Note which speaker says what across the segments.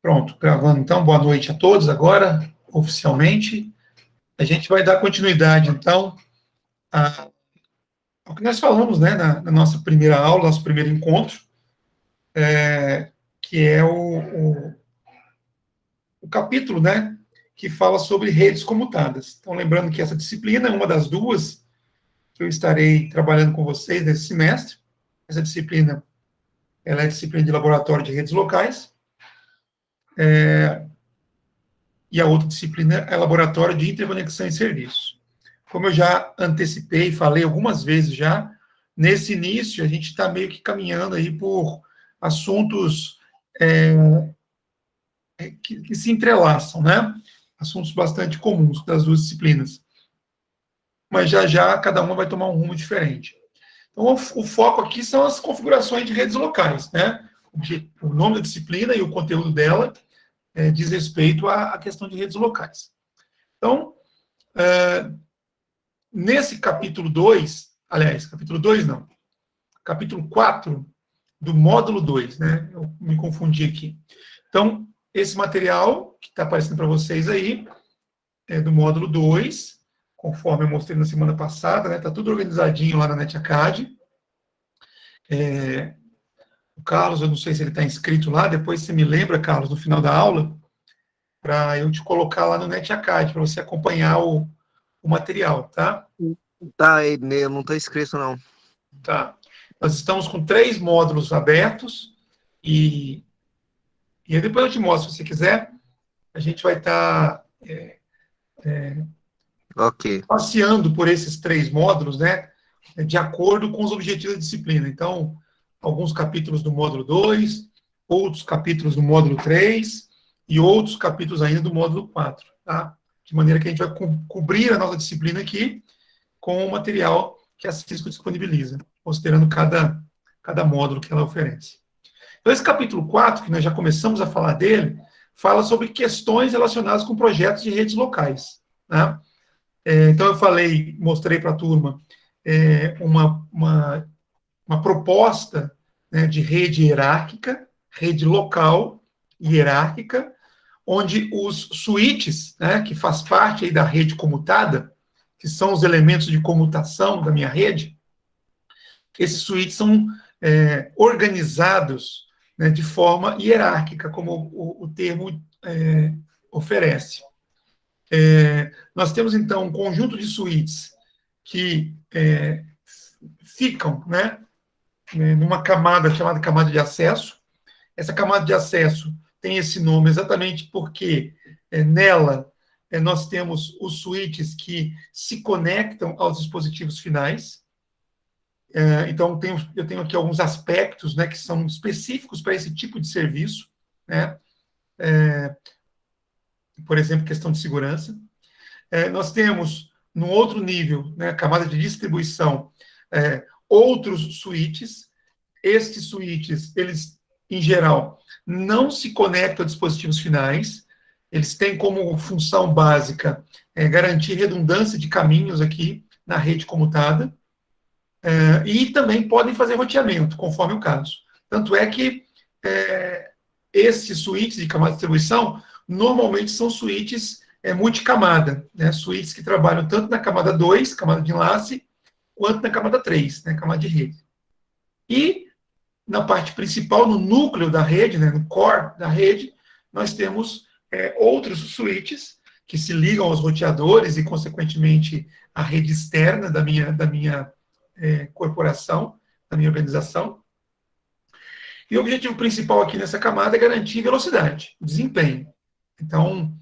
Speaker 1: Pronto, gravando então. Boa noite a todos agora, oficialmente. A gente vai dar continuidade, então, ao que nós falamos, né, na nossa primeira aula, nosso primeiro encontro, que é o capítulo, né, que fala sobre redes comutadas. Então, lembrando que essa disciplina é uma das duas que eu estarei trabalhando com vocês nesse semestre. Essa disciplina, ela é disciplina de laboratório de redes locais, e a outra disciplina é laboratório de interconexão e serviços. Como eu já antecipei, falei algumas vezes já, nesse início a gente está meio que caminhando aí por assuntos que se entrelaçam, né? Assuntos bastante comuns das duas disciplinas. Mas já já cada uma vai tomar um rumo diferente. Então, o foco aqui são as configurações de redes locais, né? O nome da disciplina e o conteúdo dela diz respeito à questão de redes locais. Então, nesse capítulo 2, aliás, capítulo 2 não, capítulo 4 do módulo 2, né? Eu me confundi aqui. Então, esse material que está aparecendo para vocês aí é do módulo 2, conforme eu mostrei na semana passada, né? Está tudo organizadinho lá na NetAcad. O Carlos, eu não sei se ele está inscrito lá, depois você me lembra, Carlos, no final da aula, para eu te colocar lá no NetAcad, para você acompanhar o material, tá?
Speaker 2: Tá, eu não estou inscrito, não.
Speaker 1: Tá. Nós estamos com 3 módulos abertos e depois eu te mostro, se você quiser. A gente vai estar passeando por esses 3 módulos, né, de acordo com os objetivos da disciplina. Então, alguns capítulos do módulo 2, outros capítulos do módulo 3 e outros capítulos ainda do módulo 4, tá? De maneira que a gente vai cobrir a nossa disciplina aqui com o material que a Cisco disponibiliza, considerando cada módulo que ela oferece. Então, esse capítulo 4, que nós já começamos a falar dele, fala sobre questões relacionadas com projetos de redes locais, né? Então, eu mostrei para a turma uma proposta, né, de rede hierárquica, rede local hierárquica, onde os switches, né, que faz parte aí da rede comutada, que são os elementos de comutação da minha rede, esses switches são organizados, né, de forma hierárquica, como o termo oferece. Nós temos, então, um conjunto de switches que ficam, né, numa camada chamada camada de acesso. Essa camada de acesso tem esse nome exatamente porque nela nós temos os switches que se conectam aos dispositivos finais. Então, eu tenho aqui alguns aspectos, né, que são específicos para esse tipo de serviço, né? Por exemplo, questão de segurança. Nós temos, no outro nível, né, camada de distribuição, outros switches. Estes switches, eles, em geral, não se conectam a dispositivos finais. Eles têm como função básica garantir redundância de caminhos aqui na rede comutada. E também podem fazer roteamento, conforme o caso. Tanto é que esses switches de camada de distribuição, normalmente são switches multicamada, né? Switches que trabalham tanto na camada 2, camada de enlace, quanto na camada 3, né? Camada de rede. E na parte principal, no núcleo da rede, né? No core da rede, nós temos outros switches que se ligam aos roteadores e, consequentemente, à rede externa da minha corporação, da minha organização. E o objetivo principal aqui nessa camada é garantir velocidade, desempenho. Então,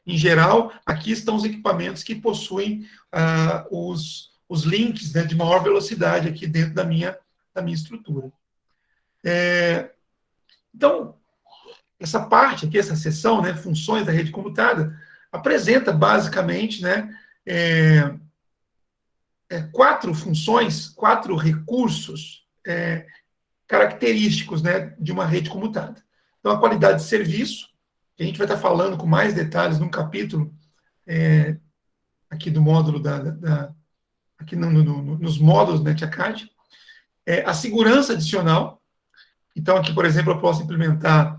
Speaker 1: em geral, aqui estão os equipamentos que possuem os links, né, de maior velocidade aqui dentro da minha estrutura. Então, essa parte aqui, essa seção, né, funções da rede comutada, apresenta basicamente, né, 4 funções, 4 recursos característicos, né, de uma rede comutada. Então, a qualidade de serviço, que a gente vai estar falando com mais detalhes num capítulo aqui do módulo aqui nos módulos da NetAcad. A segurança adicional. Então, aqui, por exemplo, eu posso implementar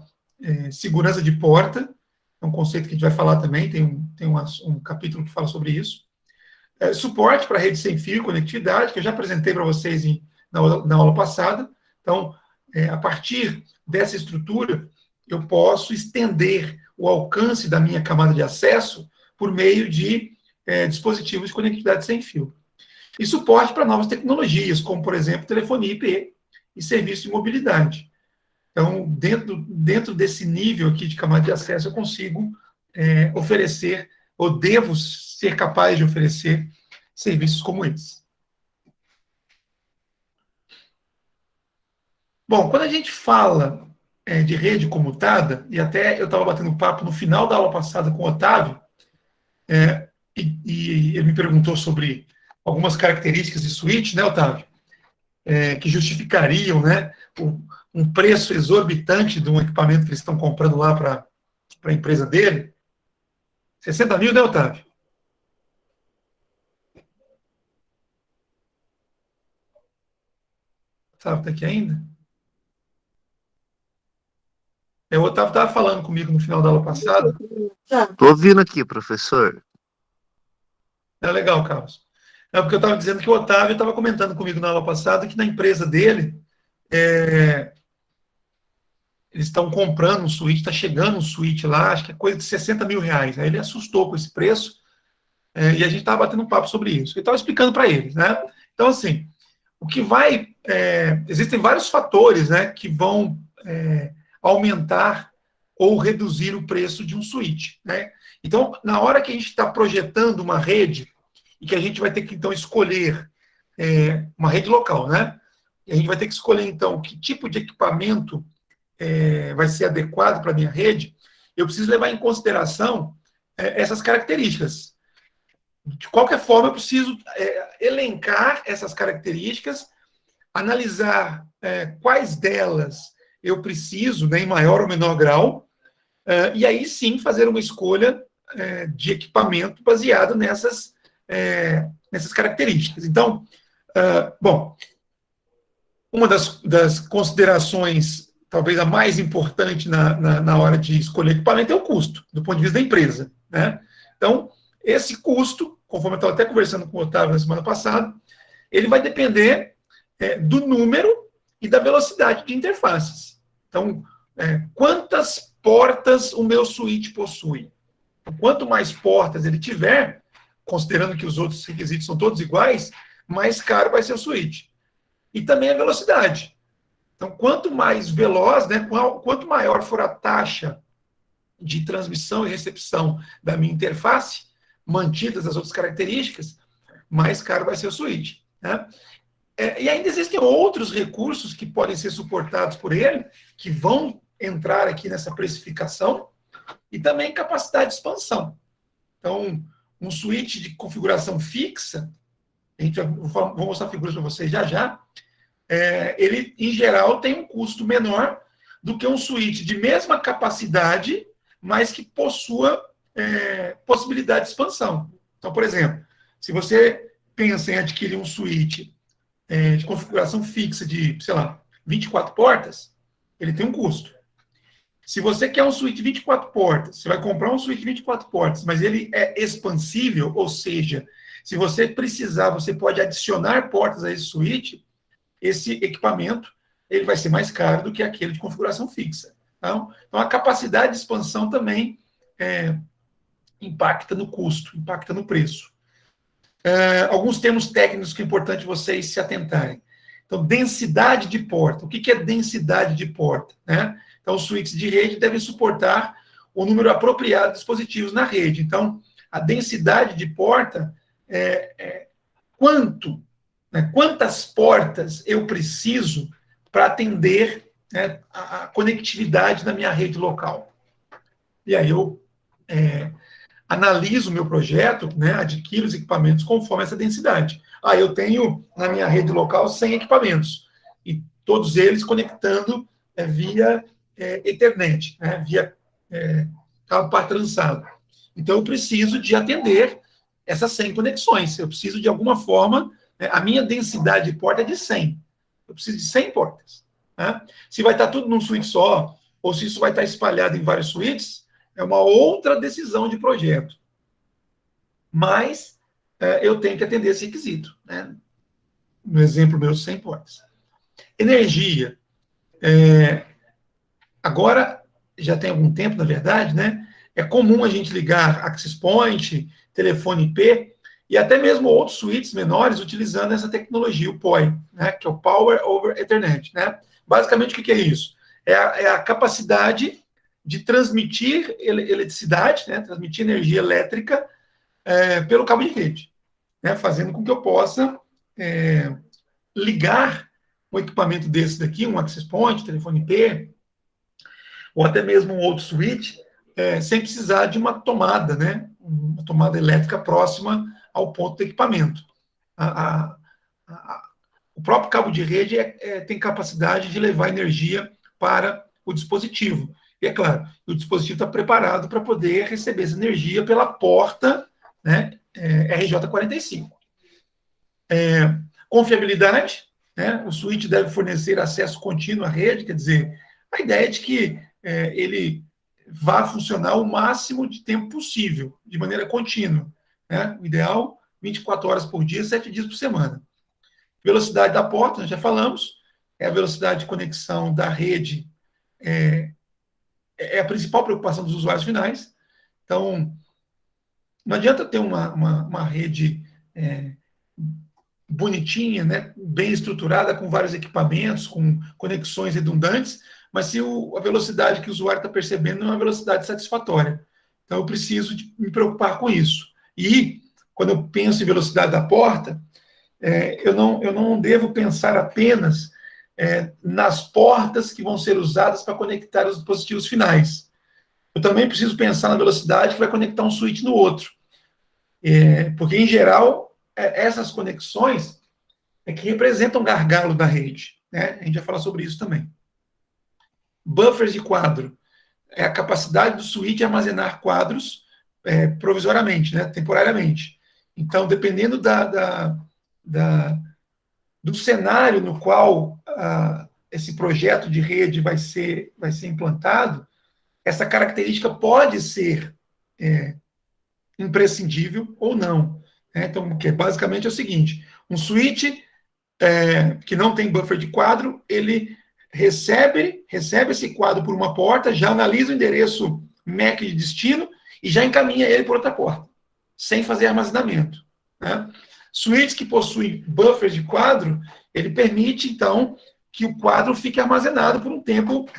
Speaker 1: segurança de porta, é um conceito que a gente vai falar também, tem um capítulo que fala sobre isso. Suporte para rede sem fio, conectividade, que eu já apresentei para vocês na aula passada. Então, a partir dessa estrutura, eu posso estender o alcance da minha camada de acesso por meio de dispositivos de conectividade sem fio. E suporte para novas tecnologias, como, por exemplo, telefonia IP e serviço de mobilidade. Então, dentro desse nível aqui de camada de acesso, eu consigo oferecer, ou devo ser capaz de oferecer, serviços como esse. Bom, quando a gente fala de rede comutada, e até eu estava batendo papo no final da aula passada com o Otávio, e ele me perguntou sobre algumas características de switch, né, Otávio? Que justificariam, né, um preço exorbitante de um equipamento que eles estão comprando lá para a empresa dele. 60 mil, né, Otávio? Otávio está aqui ainda? O Otávio estava falando comigo no final da aula passada.
Speaker 2: Tô ouvindo aqui, professor.
Speaker 1: Legal, Carlos. Porque eu estava dizendo que o Otávio estava comentando comigo na aula passada que na empresa dele, eles estão comprando um switch, está chegando um switch lá, acho que é coisa de 60 mil reais. Aí ele assustou com esse preço, e a gente estava batendo um papo sobre isso. Eu estava explicando para eles, né? Então, assim, o que vai... existem vários fatores, né, que vão aumentar ou reduzir o preço de um switch, né? Então, na hora que a gente está projetando uma rede, e que a gente vai ter que, então, escolher uma rede local, né? E a gente vai ter que escolher, então, que tipo de equipamento vai ser adequado para a minha rede, eu preciso levar em consideração essas características. De qualquer forma, eu preciso elencar essas características, analisar quais delas eu preciso, né, em maior ou menor grau, e aí sim fazer uma escolha de equipamento baseado nessas características. Então, bom, uma das considerações, talvez a mais importante na hora de escolher equipamento, é o custo, do ponto de vista da empresa, né? Então, esse custo, conforme eu estava até conversando com o Otávio na semana passada, ele vai depender do número e da velocidade de interfaces. Então, quantas portas o meu switch possui? Quanto mais portas ele tiver, considerando que os outros requisitos são todos iguais, mais caro vai ser o switch. E também a velocidade. Então, quanto mais veloz, né, quanto maior for a taxa de transmissão e recepção da minha interface, mantidas as outras características, mais caro vai ser o switch, né? E ainda existem outros recursos que podem ser suportados por ele, que vão entrar aqui nessa precificação, e também capacidade de expansão. Então, um switch de configuração fixa, vou mostrar figuras para vocês já, ele, em geral, tem um custo menor do que um switch de mesma capacidade, mas que possua possibilidade de expansão. Então, por exemplo, se você pensa em adquirir um switch de configuração fixa de, sei lá, 24 portas, ele tem um custo. Se você quer um switch de 24 portas, você vai comprar um switch de 24 portas, mas ele é expansível, ou seja, se você precisar, você pode adicionar portas a esse switch, esse equipamento ele vai ser mais caro do que aquele de configuração fixa. Então a capacidade de expansão também impacta no custo, impacta no preço. Alguns termos técnicos que é importante vocês se atentarem. Então, densidade de porta. O que é densidade de porta, né? Então, os switches de rede devem suportar o número apropriado de dispositivos na rede. Então, a densidade de porta quantas portas eu preciso para atender a conectividade da minha rede local. E aí eu analiso o meu projeto, né, adquiro os equipamentos conforme essa densidade. Eu tenho na minha rede local 100 equipamentos, e todos eles conectando via Ethernet, né, via cabo par trançado. Então, eu preciso de atender essas 100 conexões. Eu preciso, de alguma forma, a minha densidade de porta é de 100. Eu preciso de 100 portas. Né? Se vai estar tudo num switch só, ou se isso vai estar espalhado em várias suítes, é uma outra decisão de projeto. Mas eu tenho que atender esse requisito, né? No exemplo meu, 100 portas. Energia. Agora, já tem algum tempo, na verdade, né? É comum a gente ligar access point, telefone IP, e até mesmo outros suítes menores utilizando essa tecnologia, o POE, né? Que é o Power over Ethernet, né? Basicamente, o que é isso? É a capacidade de transmitir eletricidade, né? Transmitir energia elétrica pelo cabo de rede, né? Fazendo com que eu possa ligar um equipamento desse daqui, um access point, telefone IP, ou até mesmo um outro switch, sem precisar de uma tomada, né? Uma tomada elétrica próxima ao ponto do equipamento. O próprio cabo de rede tem capacidade de levar energia para o dispositivo. E é claro, o dispositivo está preparado para poder receber essa energia pela porta, né, RJ45. Confiabilidade, né, o switch deve fornecer acesso contínuo à rede, quer dizer, a ideia é de que ele vá funcionar o máximo de tempo possível, de maneira contínua. Né? O ideal, 24 horas por dia, 7 dias por semana. Velocidade da porta, nós já falamos, é a velocidade de conexão da rede, é a principal preocupação dos usuários finais. Então, não adianta ter uma rede bonitinha, né, bem estruturada, com vários equipamentos, com conexões redundantes, mas se a velocidade que o usuário está percebendo não é uma velocidade satisfatória. Então, eu preciso me preocupar com isso. E, quando eu penso em velocidade da porta, eu não devo pensar apenas nas portas que vão ser usadas para conectar os dispositivos finais. Eu também preciso pensar na velocidade que vai conectar um switch no outro. Porque, em geral, essas conexões que representam gargalo da rede. Né? A gente vai falar sobre isso também. Buffers de quadro. É a capacidade do switch de armazenar quadros provisoriamente, né? Temporariamente. Então, dependendo do cenário no qual esse projeto de rede vai ser implantado, essa característica pode ser imprescindível ou não. Né? Então, que basicamente é o seguinte: um switch que não tem buffer de quadro, ele recebe esse quadro por uma porta, já analisa o endereço MAC de destino e já encaminha ele por outra porta, sem fazer armazenamento. Né? Switches que possuem buffers de quadro, ele permite, então, que o quadro fique armazenado por um tempo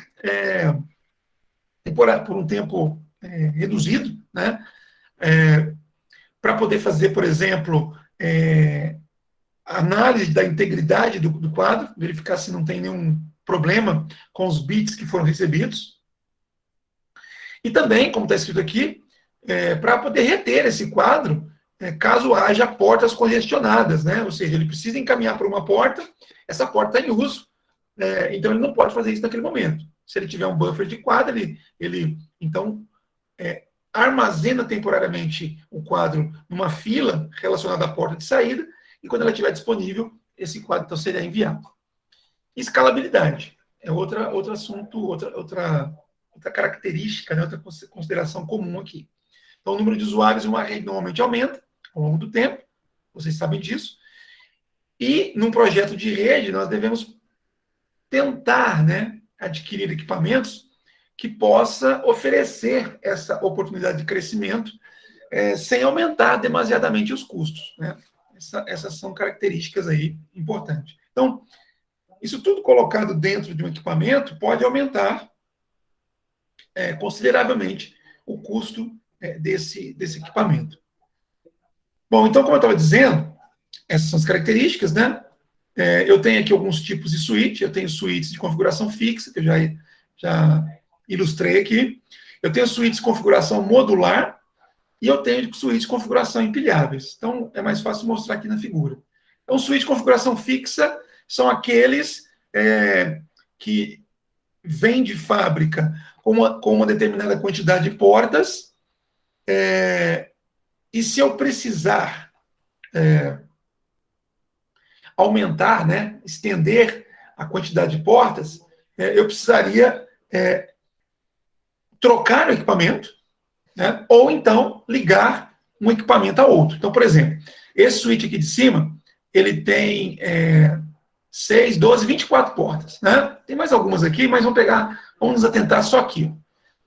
Speaker 1: reduzido, né? Para poder fazer, por exemplo, análise da integridade do quadro, verificar se não tem nenhum problema com os bits que foram recebidos. E também, como está escrito aqui, para poder reter esse quadro, caso haja portas congestionadas, né? Ou seja, ele precisa encaminhar para uma porta, essa porta está em uso, então ele não pode fazer isso naquele momento. Se ele tiver um buffer de quadro, ele então, armazena temporariamente o quadro numa fila relacionada à porta de saída, e quando ela estiver disponível, esse quadro então será enviado. Escalabilidade é outro assunto, outra característica, né, outra consideração comum aqui. Então, o número de usuários em uma rede normalmente aumenta ao longo do tempo, vocês sabem disso, e num projeto de rede nós devemos tentar, né, adquirir equipamentos que possa oferecer essa oportunidade de crescimento sem aumentar demasiadamente os custos. Né? Essas são características aí importantes. Então, isso tudo colocado dentro de um equipamento pode aumentar consideravelmente o custo desse equipamento. Bom, então, como eu estava dizendo, essas são as características, né? Eu tenho aqui alguns tipos de switch, eu tenho switches de configuração fixa, que eu já ilustrei aqui. Eu tenho switches de configuração modular, e eu tenho switch de configuração empilháveis. Então, é mais fácil mostrar aqui na figura. Então, switch de configuração fixa são aqueles que vêm de fábrica com uma determinada quantidade de portas, e se eu precisar aumentar, né, estender a quantidade de portas, eu precisaria trocar o equipamento, né? Ou então ligar um equipamento a outro. Então, por exemplo, esse switch aqui de cima, ele tem 6, 12, 24 portas, né? Tem mais algumas aqui, mas vamos nos atentar só aqui.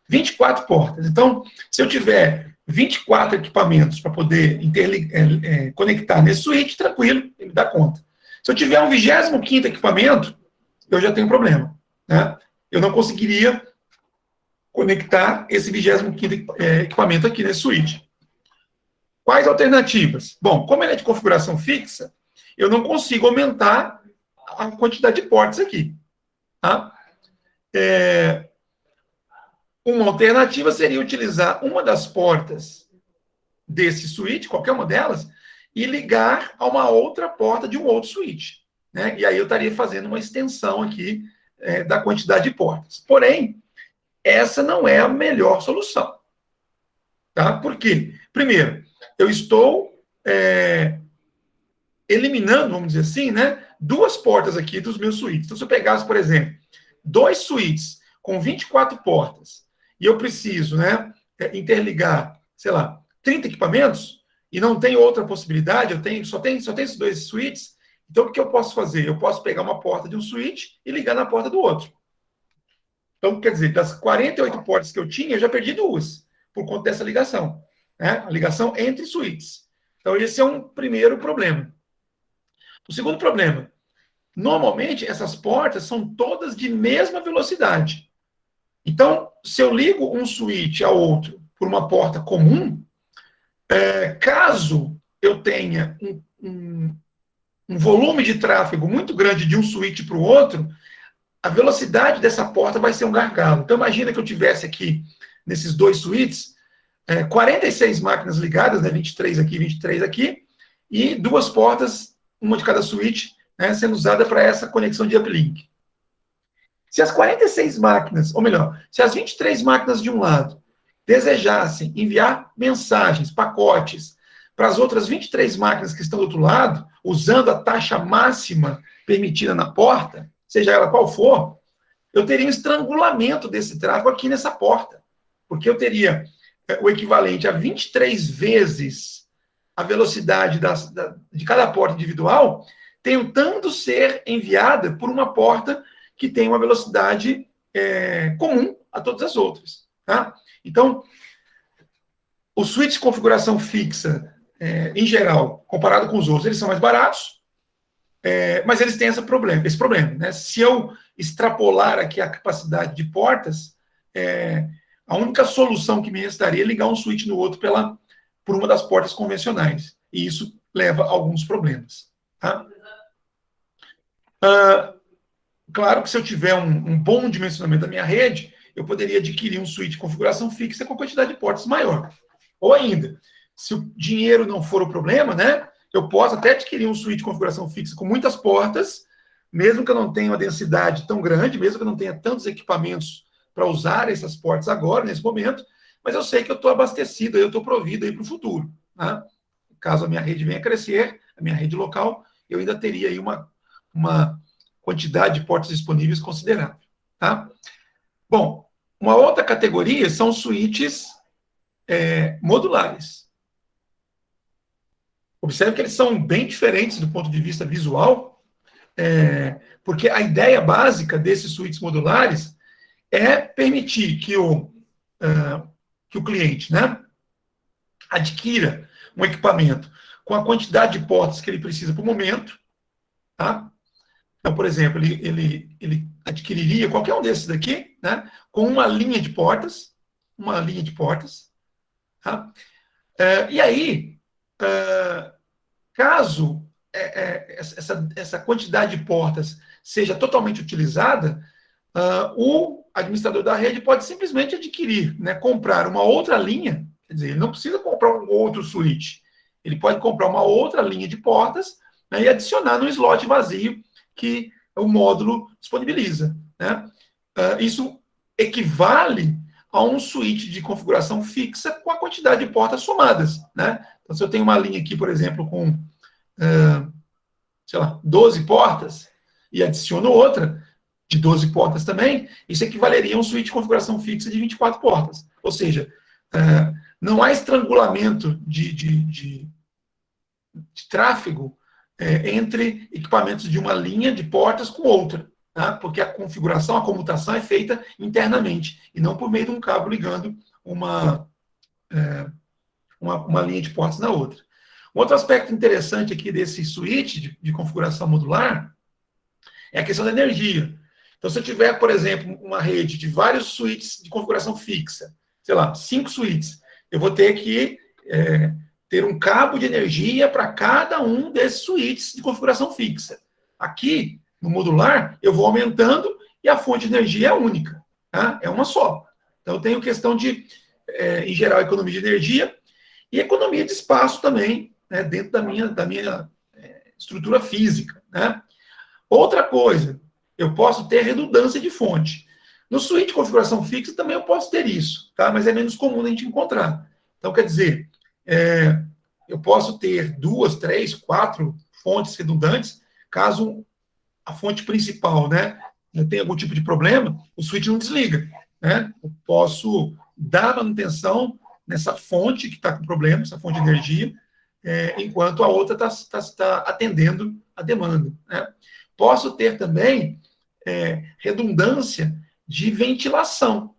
Speaker 1: 24 portas. Então, se eu tiver 24 equipamentos para poder conectar nesse switch, tranquilo, ele dá conta. Se eu tiver um 25º equipamento, eu já tenho problema, né? Eu não conseguiria conectar esse 25º equipamento aqui nesse switch. Quais alternativas? Bom, como ele é de configuração fixa, eu não consigo aumentar a quantidade de portas aqui. Tá? Uma alternativa seria utilizar uma das portas desse switch, qualquer uma delas, e ligar a uma outra porta de um outro switch. Né? E aí eu estaria fazendo uma extensão aqui da quantidade de portas. Porém, essa não é a melhor solução. Tá? Por quê? Primeiro, eu estou eliminando, vamos dizer assim, né, 2 portas aqui dos meus suítes. Então, se eu pegasse, por exemplo, 2 suítes com 24 portas e eu preciso, né, interligar, sei lá, 30 equipamentos e não tem outra possibilidade, só tem esses 2 suítes, então o que eu posso fazer? Eu posso pegar uma porta de um suíte e ligar na porta do outro. Então, quer dizer, das 48 portas que eu tinha, eu já perdi 2 por conta dessa ligação. Né? A ligação entre suítes. Então, esse é um primeiro problema. O segundo problema, normalmente essas portas são todas de mesma velocidade. Então, se eu ligo um switch a outro por uma porta comum, caso eu tenha um volume de tráfego muito grande de um switch para o outro, a velocidade dessa porta vai ser um gargalo. Então, imagina que eu tivesse aqui, nesses 2 switches, 46 máquinas ligadas, né, 23 aqui, 23 aqui, e 2 portas, uma de cada switch, né, sendo usada para essa conexão de uplink. Se as 46 máquinas, ou melhor, se as 23 máquinas de um lado desejassem enviar mensagens, pacotes, para as outras 23 máquinas que estão do outro lado, usando a taxa máxima permitida na porta, seja ela qual for, eu teria um estrangulamento desse tráfego aqui nessa porta. Porque eu teria o equivalente a 23 vezes a velocidade de cada porta individual, tentando ser enviada por uma porta que tem uma velocidade comum a todas as outras. Tá? Então, os switches de configuração fixa, em geral, comparado com os outros, eles são mais baratos, mas eles têm esse problema. Né? Se eu extrapolar aqui a capacidade de portas, a única solução que me restaria é ligar um switch no outro por uma das portas convencionais. E isso leva a alguns problemas. Tá? Claro que se eu tiver um bom dimensionamento da minha rede, eu poderia adquirir um switch de configuração fixa com quantidade de portas maior. Ou ainda, se o dinheiro não for o problema, né, eu posso até adquirir um switch de configuração fixa com muitas portas, mesmo que eu não tenha uma densidade tão grande, mesmo que eu não tenha tantos equipamentos para usar essas portas agora, nesse momento, mas eu sei que eu estou abastecido, eu estou provido aí para o futuro. Tá? Caso a minha rede venha a crescer, a minha rede local, eu ainda teria aí uma quantidade de portas disponíveis considerável. Tá? Bom, uma outra categoria são os switches modulares. Observe que eles são bem diferentes do ponto de vista visual, porque a ideia básica desses switches modulares é permitir que o cliente, né, adquira um equipamento com a quantidade de portas que ele precisa por momento. Tá? Então, por exemplo, ele adquiriria qualquer um desses daqui, né, com uma linha de portas. Tá? E aí, caso essa quantidade de portas seja totalmente utilizada, o administrador da rede pode simplesmente adquirir, né, comprar uma outra linha, quer dizer, ele não precisa comprar um outro switch, ele pode comprar uma outra linha de portas, né, e adicionar no slot vazio que o módulo disponibiliza. Né? Isso equivale a um switch de configuração fixa com a quantidade de portas somadas. Né? Então, se eu tenho uma linha aqui, por exemplo, com, sei lá, 12 portas, e adiciono outra, de 12 portas também, isso equivaleria a um switch de configuração fixa de 24 portas. Ou seja, não há estrangulamento de tráfego entre equipamentos de uma linha de portas com outra, tá? Porque a configuração, a comutação é feita internamente, e não por meio de um cabo ligando uma linha de portas na outra. Um outro aspecto interessante aqui desse switch de configuração modular é a questão da energia. Então, se eu tiver, por exemplo, uma rede de vários switches de configuração fixa, sei lá, 5 switches, eu vou ter que ter um cabo de energia para cada um desses switches de configuração fixa. Aqui, no modular, eu vou aumentando e a fonte de energia é única, tá? É uma só. Então, eu tenho questão de, em geral, economia de energia e economia de espaço também, né, dentro da minha estrutura física, né? Outra coisa, eu posso ter redundância de fonte. No switch de configuração fixa também eu posso ter isso, tá? Mas é menos comum a gente encontrar. Então, quer dizer, eu posso ter 2, 3, 4 fontes redundantes, caso a fonte principal, né, tenha algum tipo de problema, o switch não desliga, né? Eu posso dar manutenção nessa fonte que está com problema, essa fonte de energia, enquanto a outra está atendendo a demanda, né? Posso ter também redundância de ventilação,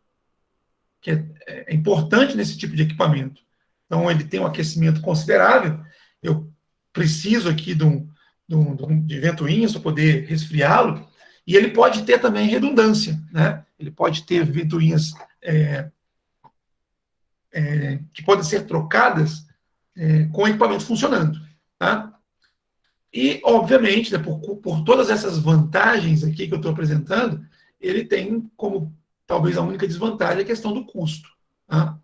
Speaker 1: que é importante nesse tipo de equipamento. Então, ele tem um aquecimento considerável, eu preciso aqui de ventoinhas para poder resfriá-lo, e ele pode ter também redundância, né? Ele pode ter ventoinhas que podem ser trocadas com o equipamento funcionando, tá? E, obviamente, né, por todas essas vantagens aqui que eu estou apresentando, ele tem como, talvez, a única desvantagem a questão do custo, tá?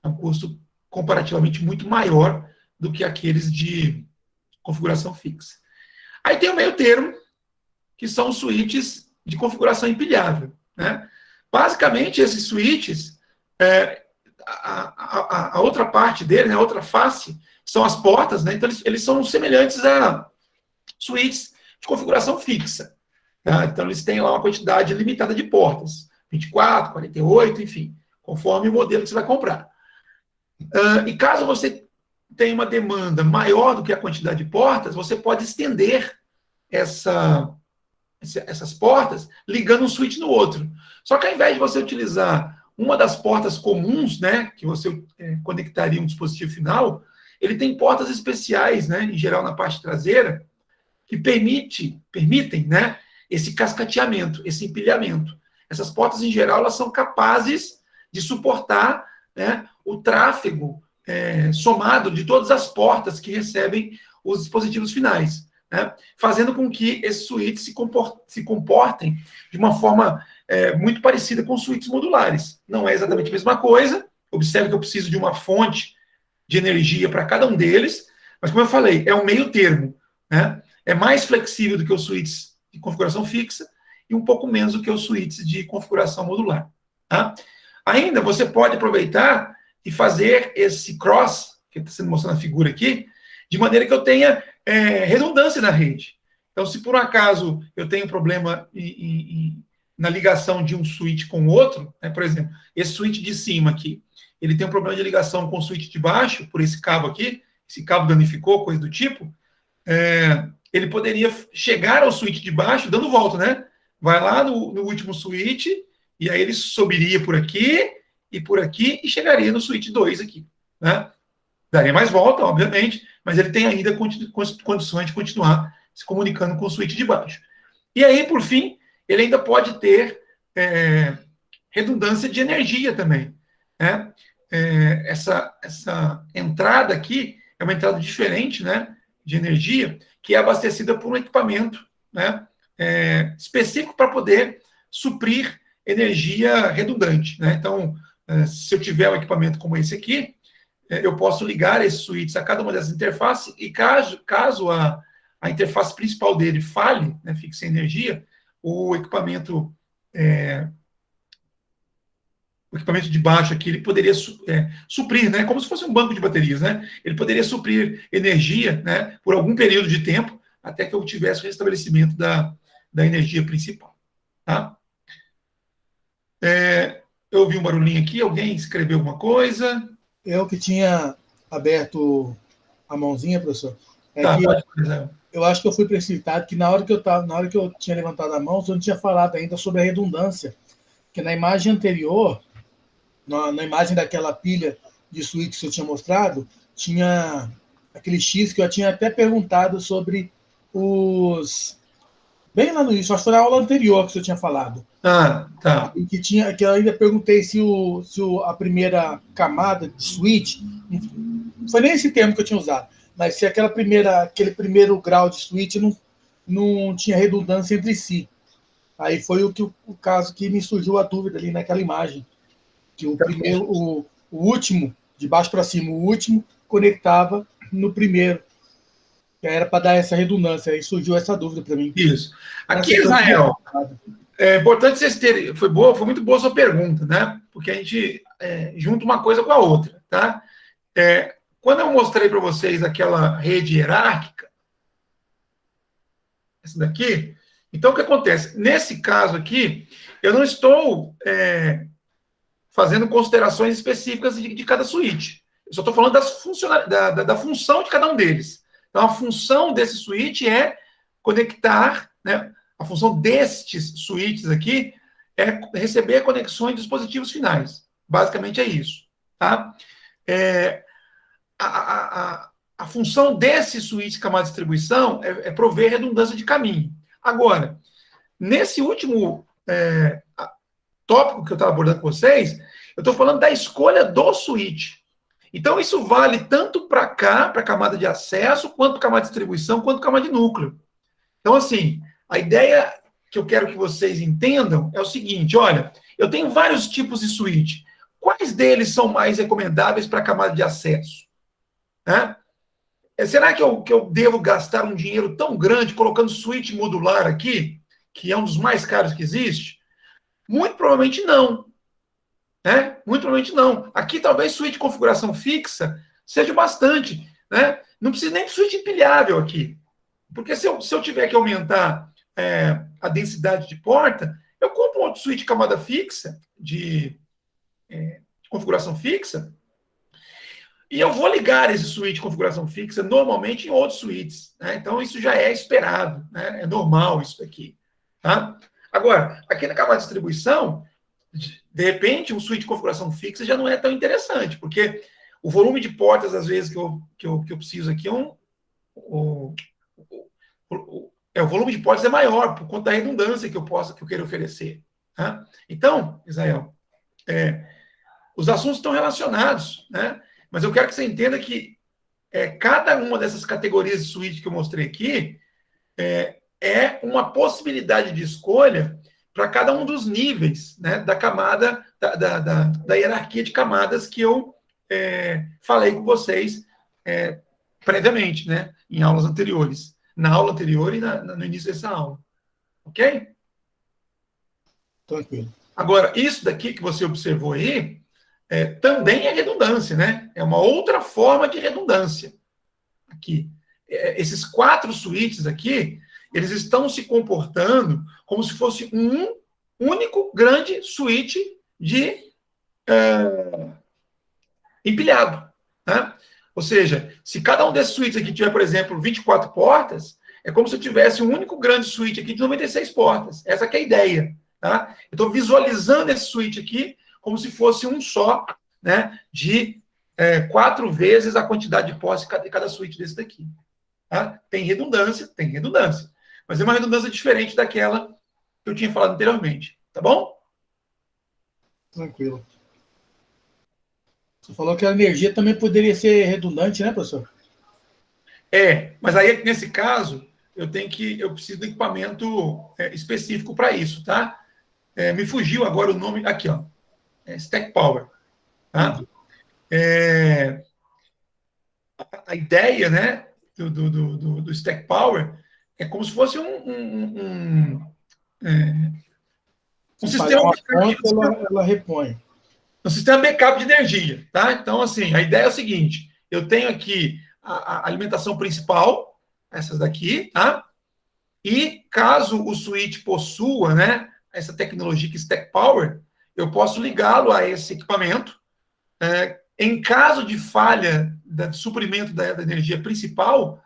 Speaker 1: É um custo comparativamente muito maior do que aqueles de configuração fixa. Aí tem o meio termo, que são os switches de configuração empilhável, né? Basicamente, esses switches, a outra parte dele, né, a outra face, são as portas, né? Então, eles são semelhantes a switches de configuração fixa, tá? Então, eles têm lá uma quantidade limitada de portas, 24, 48, enfim, conforme o modelo que você vai comprar. E caso você tenha uma demanda maior do que a quantidade de portas, você pode estender essas portas ligando um switch no outro. Só que ao invés de você utilizar uma das portas comuns, né, que você conectaria um dispositivo final, ele tem portas especiais, né, em geral na parte traseira, que permitem, né, esse cascateamento, esse empilhamento. Essas portas, em geral, elas são capazes de suportar, né, o tráfego somado de todas as portas que recebem os dispositivos finais, né, fazendo com que esses switches se comportem de uma forma muito parecida com switches modulares. Não é exatamente a mesma coisa. Observe que eu preciso de uma fonte de energia para cada um deles, mas, como eu falei, é um meio termo, né? É mais flexível do que os switches de configuração fixa e um pouco menos do que os switches de configuração modular, tá? Ainda você pode aproveitar e fazer esse cross, que está sendo mostrado na figura aqui, de maneira que eu tenha redundância na rede. Então, se por um acaso eu tenho problema na ligação de um switch com o outro, né, por exemplo, esse switch de cima aqui, ele tem um problema de ligação com o switch de baixo, por esse cabo aqui, esse cabo danificou, coisa do tipo, ele poderia chegar ao switch de baixo dando volta, né? Vai lá no último switch, e aí ele subiria por aqui e chegaria no switch 2 aqui, né? Daria mais volta, obviamente, mas ele tem ainda condições de continuar se comunicando com o switch de baixo. E aí, por fim, ele ainda pode ter redundância de energia também, né? Essa entrada aqui é uma entrada diferente, né, de energia, que é abastecida por um equipamento, né, específico para poder suprir energia redundante, né? Então, se eu tiver um equipamento como esse aqui, eu posso ligar esses switches a cada uma dessas interfaces e caso a interface principal dele falhe, né, fique sem energia, o equipamento de baixo aqui, ele poderia suprir, né, como se fosse um banco de baterias, né? Ele poderia suprir energia, né, por algum período de tempo, até que eu tivesse o restabelecimento da energia principal. Tá? Eu ouvi um barulhinho aqui, alguém escreveu alguma coisa?
Speaker 3: Eu que tinha aberto a mãozinha, professor,
Speaker 1: Tá,
Speaker 3: que
Speaker 1: pode fazer.
Speaker 3: eu acho que eu fui precipitado, que na hora que eu tinha levantado a mão, eu não tinha falado ainda sobre a redundância, que na imagem anterior, na imagem daquela pilha de suítes que eu tinha mostrado, tinha aquele X que eu tinha até perguntado sobre os... Bem lá no início, acho que foi na aula anterior que você tinha falado.
Speaker 1: Ah, tá.
Speaker 3: Que eu ainda perguntei se a primeira camada de suíte, não foi nem esse termo que eu tinha usado, mas se aquele primeiro grau de suíte não tinha redundância entre si. Aí foi o caso que me surgiu a dúvida ali naquela imagem, que o último, de baixo para cima, o último conectava no primeiro, que era para dar essa redundância. Aí surgiu essa dúvida para mim.
Speaker 1: Isso. Aqui, Israel, é importante vocês terem... Foi muito boa a sua pergunta, né? Porque a gente junta uma coisa com a outra, tá? Quando eu mostrei para vocês aquela rede hierárquica, essa daqui, então o que acontece? Nesse caso aqui, eu não estou fazendo considerações específicas de cada suíte. Eu só estou falando da função de cada um deles. Então, a função desse suíte é conectar, né? A função destes suítes aqui é receber conexões de dispositivos finais. Basicamente é isso. Tá? A função desse suíte camada de distribuição é prover redundância de caminho. Agora, nesse último tópico que eu estava abordando com vocês, eu estou falando da escolha do switch. Então, isso vale tanto para cá, para a camada de acesso, quanto para a camada de distribuição, quanto para a camada de núcleo. Então, assim, a ideia que eu quero que vocês entendam é o seguinte, olha, eu tenho vários tipos de switch. Quais deles são mais recomendáveis para a camada de acesso? Né? Será que eu devo gastar um dinheiro tão grande colocando switch modular aqui, que é um dos mais caros que existe? Muito provavelmente não. Né? Muito provavelmente não. Aqui, talvez, switch de configuração fixa seja bastante. Né? Não precisa nem de switch empilhável aqui. Porque se eu tiver que aumentar a densidade de porta, eu compro um outro switch de camada fixa, de configuração fixa, e eu vou ligar esse switch de configuração fixa normalmente em outros switches. Né? Então, isso já é esperado. Né? É normal isso aqui. Tá? Agora, aqui na camada de distribuição, de repente, um switch de configuração fixa já não é tão interessante, porque o volume de portas, às vezes, que eu preciso aqui o volume de portas é maior, por conta da redundância que eu quero oferecer. Tá? Então, Israel, os assuntos estão relacionados, né? Mas eu quero que você entenda que cada uma dessas categorias de switch que eu mostrei aqui é uma possibilidade de escolha para cada um dos níveis, né, da camada, da hierarquia de camadas que eu falei com vocês previamente, né, em aulas anteriores. Na aula anterior e no início dessa aula. Ok?
Speaker 3: Tranquilo.
Speaker 1: Agora, isso daqui que você observou aí também é redundância, né? É uma outra forma de redundância. Aqui. Esses 4 switches aqui, eles estão se comportando como se fosse um único grande switch de empilhado. Né? Ou seja, se cada um desses switches aqui tiver, por exemplo, 24 portas, é como se eu tivesse um único grande switch aqui de 96 portas. Essa que é a ideia. Tá? Eu estou visualizando esse switch aqui como se fosse um só, né, de 4 vezes a quantidade de portas de cada switch desse daqui. Tá? Tem redundância, mas é uma redundância diferente daquela que eu tinha falado anteriormente. Tá bom?
Speaker 3: Tranquilo. Você falou que a energia também poderia ser redundante, né, professor?
Speaker 1: Mas aí, nesse caso, eu preciso de equipamento específico para isso, tá? Me fugiu agora o nome, aqui, ó. Stack Power. Tá? A ideia, né, do Stack Power é como se fosse um sistema
Speaker 3: ela repõe.
Speaker 1: Um sistema backup de energia, tá? Então, assim, a ideia é o seguinte: eu tenho aqui a alimentação principal, essas daqui, tá? E caso o switch possua, né, essa tecnologia que Stack Power, eu posso ligá-lo a esse equipamento. Em caso de falha de suprimento da energia principal,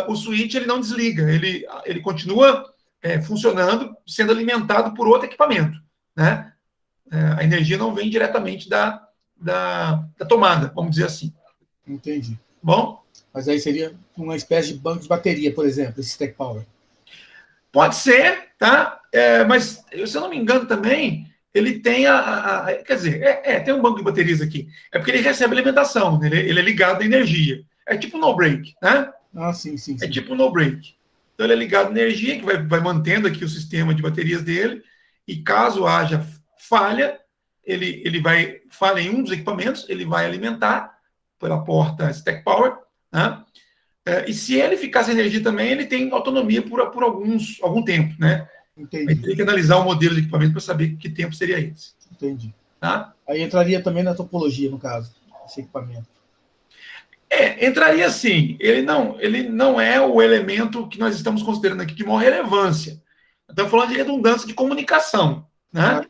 Speaker 1: o switch ele não desliga, ele continua funcionando, sendo alimentado por outro equipamento, né? A energia não vem diretamente da tomada, vamos dizer assim.
Speaker 3: Entendi.
Speaker 1: Bom?
Speaker 3: Mas aí seria uma espécie de banco de bateria, por exemplo, esse Stack Power.
Speaker 1: Pode ser, tá? Mas, se eu não me engano também, ele tem quer dizer, tem um banco de baterias aqui. É porque ele recebe alimentação, né? Ele é ligado à energia. É tipo no break, né?
Speaker 3: Ah, sim.
Speaker 1: É tipo no break. Então, ele é ligado à energia, que vai mantendo aqui o sistema de baterias dele, e caso haja falha, ele vai falha em um dos equipamentos, ele vai alimentar pela porta Stack Power, né? E se ele ficar sem energia também, ele tem autonomia por algum tempo, né?
Speaker 3: Entendi.
Speaker 1: Aí teria que analisar o modelo de equipamento para saber que tempo seria esse.
Speaker 3: Entendi.
Speaker 1: Tá?
Speaker 3: Aí entraria também na topologia, no caso, esse equipamento.
Speaker 1: Entraria sim. Ele não é o elemento que nós estamos considerando aqui de maior relevância. Estamos falando de redundância de comunicação, né?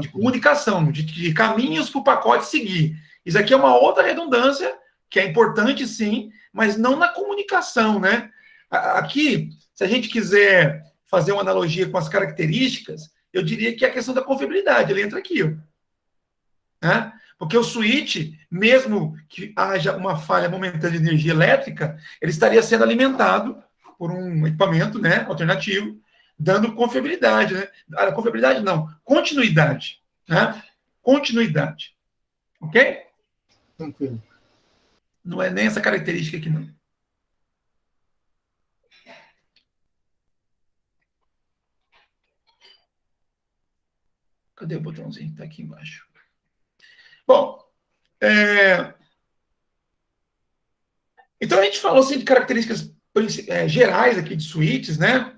Speaker 1: De comunicação, de caminhos para o pacote seguir. Isso aqui é uma outra redundância, que é importante sim, mas não na comunicação, né? Aqui, se a gente quiser fazer uma analogia com as características, eu diria que a questão da confiabilidade, ele entra aqui, ó. Né? Porque o switch, mesmo que haja uma falha momentânea de energia elétrica, ele estaria sendo alimentado por um equipamento, né, alternativo, dando confiabilidade, né? Confiabilidade não, continuidade, né? Continuidade. Ok?
Speaker 3: Tranquilo.
Speaker 1: Não é nem essa característica aqui, não. Cadê o botãozinho? Está aqui embaixo. Bom, então a gente falou assim, de características gerais aqui de switches, né?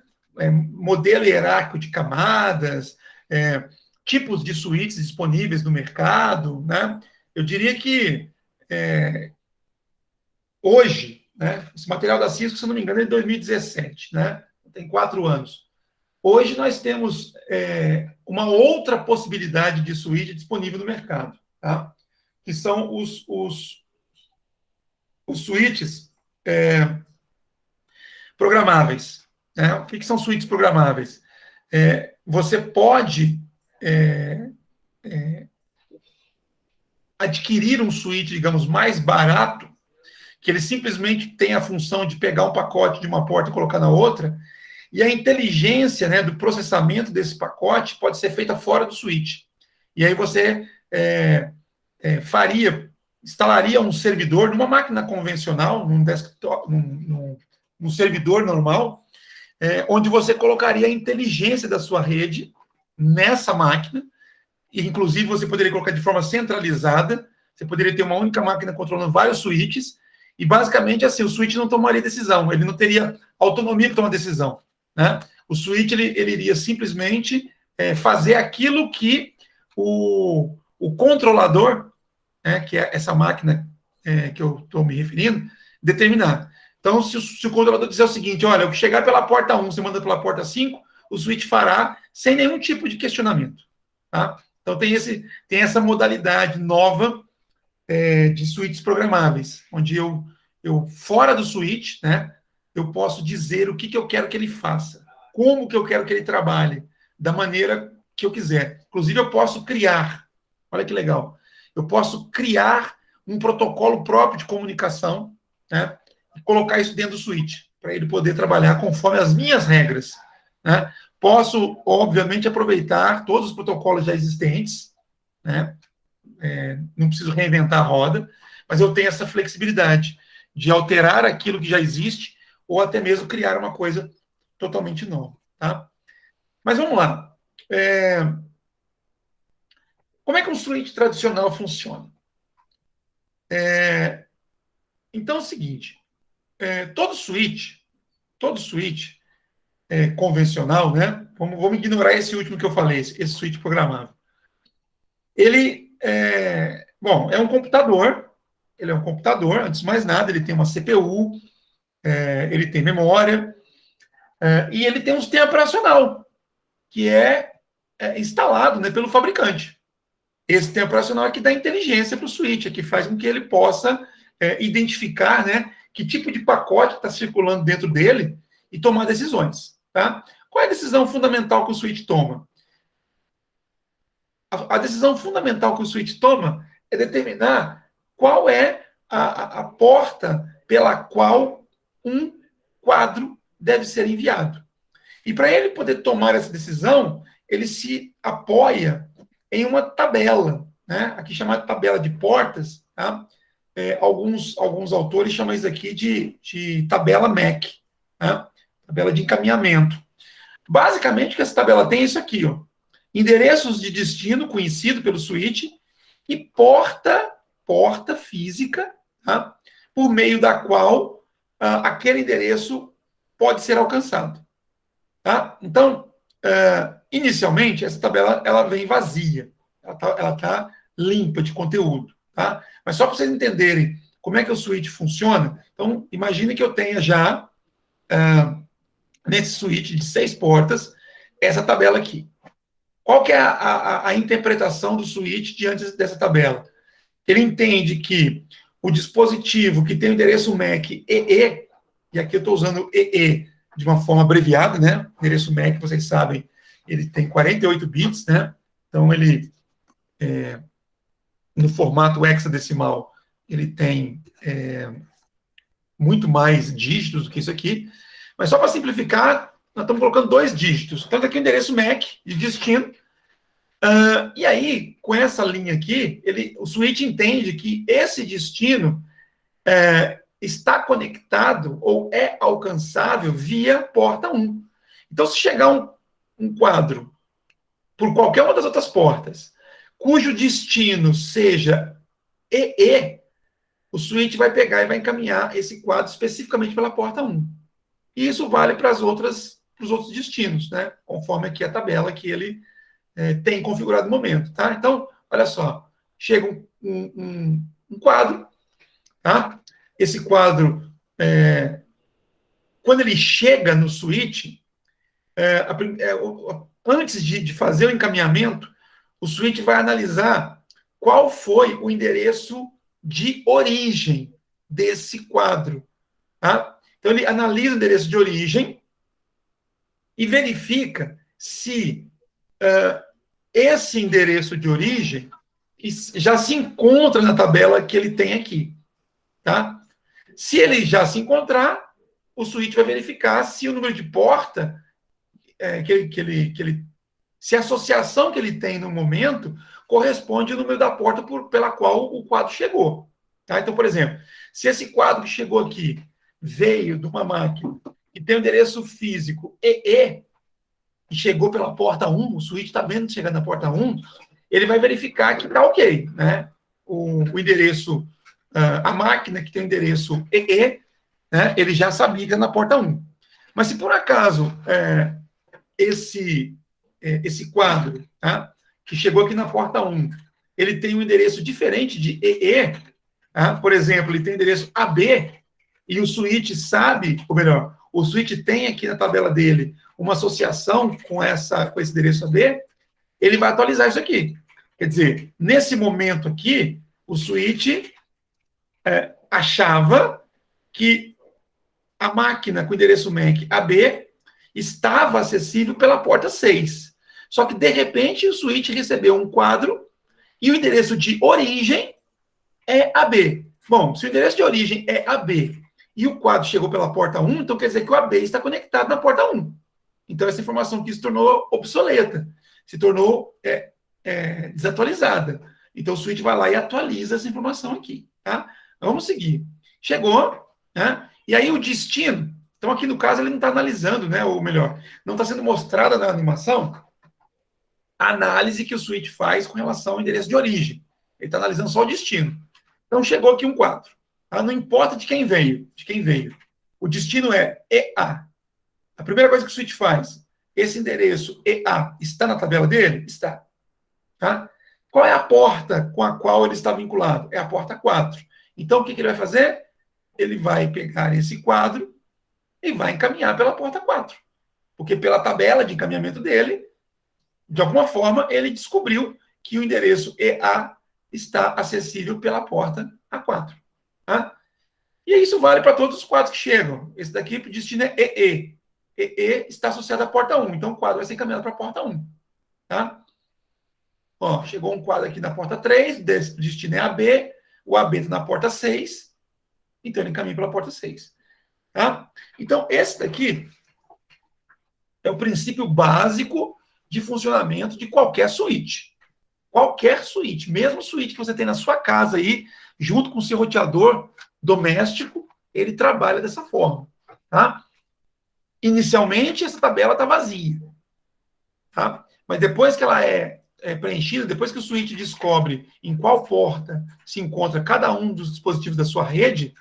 Speaker 1: Modelo hierárquico de camadas, tipos de switches disponíveis no mercado, né? Eu diria que hoje, né, esse material da Cisco, se não me engano, é de 2017, né? Tem 4 anos. Hoje nós temos uma outra possibilidade de switch disponível no mercado, tá? Que são os switches programáveis. Né? O que são switches programáveis? Você pode adquirir um switch, digamos, mais barato, que ele simplesmente tem a função de pegar um pacote de uma porta e colocar na outra, e a inteligência, né, do processamento desse pacote pode ser feita fora do switch. E aí você instalaria um servidor numa máquina convencional, num desktop, num servidor normal, onde você colocaria a inteligência da sua rede nessa máquina, e inclusive você poderia colocar de forma centralizada, você poderia ter uma única máquina controlando vários switches, e basicamente assim, o switch não tomaria decisão, ele não teria autonomia para tomar decisão, né? O switch ele iria simplesmente fazer aquilo que o controlador, que é essa máquina que eu estou me referindo, determinar. Então, se o controlador dizer o seguinte, olha, eu chegar pela porta 1, você manda pela porta 5, o switch fará sem nenhum tipo de questionamento. Tá? Então, tem essa modalidade nova de switches programáveis, onde eu fora do switch, né, eu posso dizer o que eu quero que ele faça, como que eu quero que ele trabalhe, da maneira que eu quiser. Inclusive, eu posso criar, olha que legal, eu posso criar um protocolo próprio de comunicação, né, e colocar isso dentro do switch, para ele poder trabalhar conforme as minhas regras. Né? Posso, obviamente, aproveitar todos os protocolos já existentes, né? Não preciso reinventar a roda, mas eu tenho essa flexibilidade de alterar aquilo que já existe ou até mesmo criar uma coisa totalmente nova. Tá? Mas vamos lá. Como é que um switch tradicional funciona? Então é o seguinte, todo switch convencional, né? Vamos ignorar esse último que eu falei, esse switch programável. Ele é um computador, ele é um computador, antes de mais nada, ele tem uma CPU, ele tem memória, e ele tem um sistema operacional, que é instalado, né, pelo fabricante. Esse sistema operacional é que dá inteligência para o switch, é que faz com que ele possa identificar, né, que tipo de pacote está circulando dentro dele e tomar decisões. Tá? Qual é a decisão fundamental que o switch toma? A decisão fundamental que o switch toma é determinar qual é a porta pela qual um quadro deve ser enviado. E para ele poder tomar essa decisão, ele se apoia em uma tabela, né? Aqui chamada tabela de portas. Tá? Alguns autores chamam isso aqui de tabela MAC, tá? Tabela de encaminhamento. Basicamente, o que essa tabela tem é isso aqui, ó. Endereços de destino conhecido pelo switch e porta física, tá? Por meio da qual aquele endereço pode ser alcançado. Tá? Então, inicialmente, essa tabela ela vem vazia, ela tá limpa de conteúdo. Tá? Mas só para vocês entenderem como é que o switch funciona, então, imagine que eu tenha já, nesse switch de 6 portas, essa tabela aqui. Qual que é a interpretação do switch diante dessa tabela? Ele entende que o dispositivo que tem o endereço MAC EE, e aqui eu estou usando EE de uma forma abreviada, né? O endereço MAC, vocês sabem, ele tem 48 bits, né? Então, ele, no formato hexadecimal, ele tem muito mais dígitos do que isso aqui. Mas só para simplificar, nós estamos colocando 2 dígitos. Então, aqui o endereço MAC de destino. E aí, com essa linha aqui, o switch entende que esse destino está conectado ou é alcançável via porta 1. Então, se chegar um quadro por qualquer uma das outras portas, cujo destino seja EE, o switch vai pegar e vai encaminhar esse quadro especificamente pela porta 1. E isso vale para os outros destinos, né? Conforme aqui a tabela que ele tem configurado no momento. Tá? Então, olha só, chega um quadro, tá? Esse quadro, quando ele chega no switch, antes de fazer o encaminhamento, o switch vai analisar qual foi o endereço de origem desse quadro. Tá? Então, ele analisa o endereço de origem e verifica se esse endereço de origem já se encontra na tabela que ele tem aqui. Tá? Se ele já se encontrar, o switch vai verificar se o número de porta se a associação que ele tem no momento corresponde ao número da porta pela qual o quadro chegou. Tá? Então, por exemplo, se esse quadro que chegou aqui veio de uma máquina que tem o endereço físico EE e chegou pela porta 1, o switch está vendo chegar na porta 1, ele vai verificar que está ok. Né? O endereço, a máquina que tem o endereço EE, né, ele já sabia que era na porta 1. Mas se por acaso esse quadro, tá, que chegou aqui na porta 1, ele tem um endereço diferente de EE, tá? Por exemplo, ele tem endereço AB, e o switch sabe, ou melhor, o switch tem aqui na tabela dele uma associação com esse endereço AB, ele vai atualizar isso aqui. Quer dizer, nesse momento aqui, o switch achava que a máquina com o endereço MAC AB estava acessível pela porta 6. Só que, de repente, o switch recebeu um quadro e o endereço de origem é AB. Bom, se o endereço de origem é AB e o quadro chegou pela porta 1, então quer dizer que o AB está conectado na porta 1. Então, essa informação aqui se tornou obsoleta, se tornou desatualizada. Então, o switch vai lá e atualiza essa informação aqui. Tá? Vamos seguir. Chegou, né? E aí o destino, então aqui no caso ele não está analisando, né? Ou melhor, não está sendo mostrada na animação a análise que o switch faz com relação ao endereço de origem. Ele está analisando só o destino. Então chegou aqui um quadro. Tá? Não importa de quem veio. O destino é EA. A primeira coisa que o switch faz, esse endereço EA está na tabela dele? Está. Tá? Qual é a porta com a qual ele está vinculado? É a porta 4. Então o que ele vai fazer? Ele vai pegar esse quadro e vai encaminhar pela porta 4. Porque pela tabela de encaminhamento dele, de alguma forma, ele descobriu que o endereço EA está acessível pela porta A4. Tá? E isso vale para todos os quadros que chegam. Esse daqui, o destino é EE. EE está associado à porta 1, então o quadro vai ser encaminhado para a porta 1. Tá? Ó, chegou um quadro aqui na porta 3, o destino é AB, o AB está na porta 6, então ele encaminha pela porta 6. Tá? Então, esse daqui é o princípio básico de funcionamento de qualquer suíte. Qualquer suíte, mesmo suíte que você tem na sua casa aí, junto com o seu roteador doméstico, ele trabalha dessa forma. Tá? Inicialmente, essa tabela está vazia. Tá? Mas depois que ela é preenchida, depois que o suíte descobre em qual porta se encontra cada um dos dispositivos da sua rede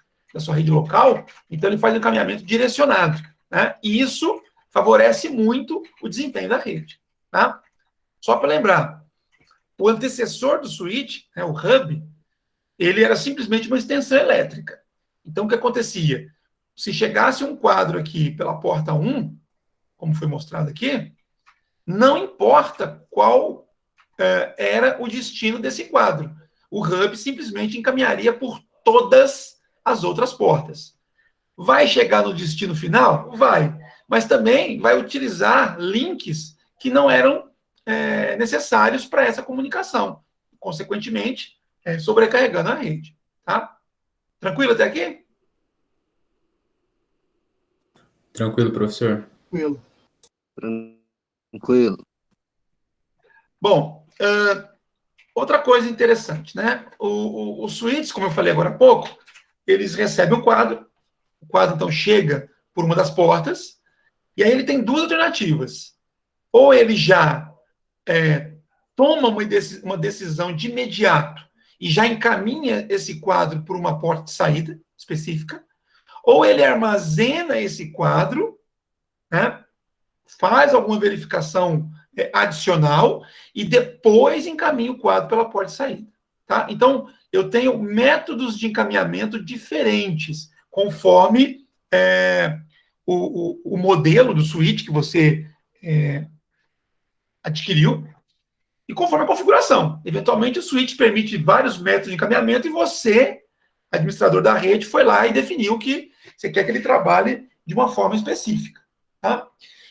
Speaker 1: local, então ele faz um encaminhamento direcionado. Né? E isso favorece muito o desempenho da rede. Tá? Só para lembrar, o antecessor do switch, né, o hub, ele era simplesmente uma extensão elétrica. Então, o que acontecia? Se chegasse um quadro aqui pela porta 1, como foi mostrado aqui, não importa qual era o destino desse quadro. O hub simplesmente encaminharia por todas as outras portas. Vai chegar no destino final? Vai. Mas também vai utilizar links que não eram necessários para essa comunicação. Consequentemente, sobrecarregando a rede. Tá? Tranquilo até aqui?
Speaker 4: Tranquilo, professor?
Speaker 3: Tranquilo.
Speaker 2: Tranquilo.
Speaker 1: Bom, outra coisa interessante, né? Os switches, como eu falei agora há pouco, eles recebem o quadro então chega por uma das portas, e aí ele tem duas alternativas. Ou ele já toma uma decisão de imediato e já encaminha esse quadro por uma porta de saída específica, ou ele armazena esse quadro, né, faz alguma verificação adicional e depois encaminha o quadro pela porta de saída. Tá? Então, eu tenho métodos de encaminhamento diferentes, conforme o modelo do switch que você adquiriu e conforme a configuração. Eventualmente, o switch permite vários métodos de encaminhamento e você, administrador da rede, foi lá e definiu que você quer que ele trabalhe de uma forma específica. Tá?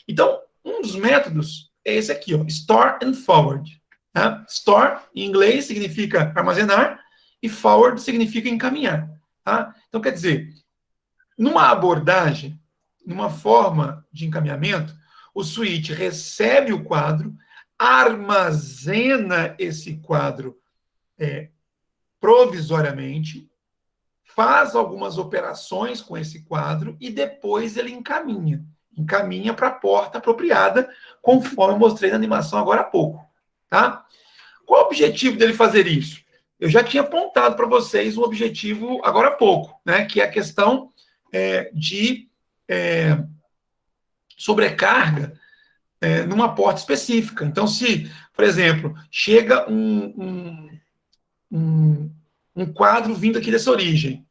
Speaker 1: Então, um dos métodos é esse aqui, ó, Store and Forward. Tá? Store, em inglês, significa armazenar, e forward significa encaminhar. Tá? Então, quer dizer, numa abordagem, numa forma de encaminhamento, o switch recebe o quadro, armazena esse quadro provisoriamente, faz algumas operações com esse quadro e depois ele encaminha para a porta apropriada, conforme eu mostrei na animação agora há pouco. Tá? Qual o objetivo dele fazer isso? Eu já tinha apontado para vocês um objetivo agora há pouco, né, que é a questão de sobrecarga numa porta específica. Então, se, por exemplo, chega um quadro vindo aqui dessa origem,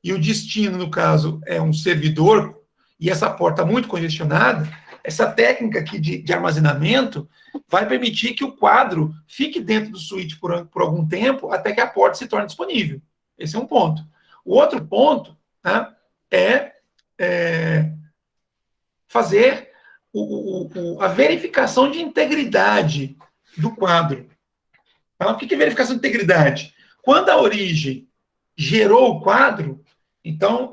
Speaker 1: e o destino, no caso, é um servidor, e essa porta muito congestionada, essa técnica aqui de armazenamento vai permitir que o quadro fique dentro do switch por algum tempo, até que a porta se torne disponível. Esse é um ponto. O outro ponto, né, é fazer a verificação de integridade do quadro. Então, o que é verificação de integridade? Quando a origem gerou o quadro, então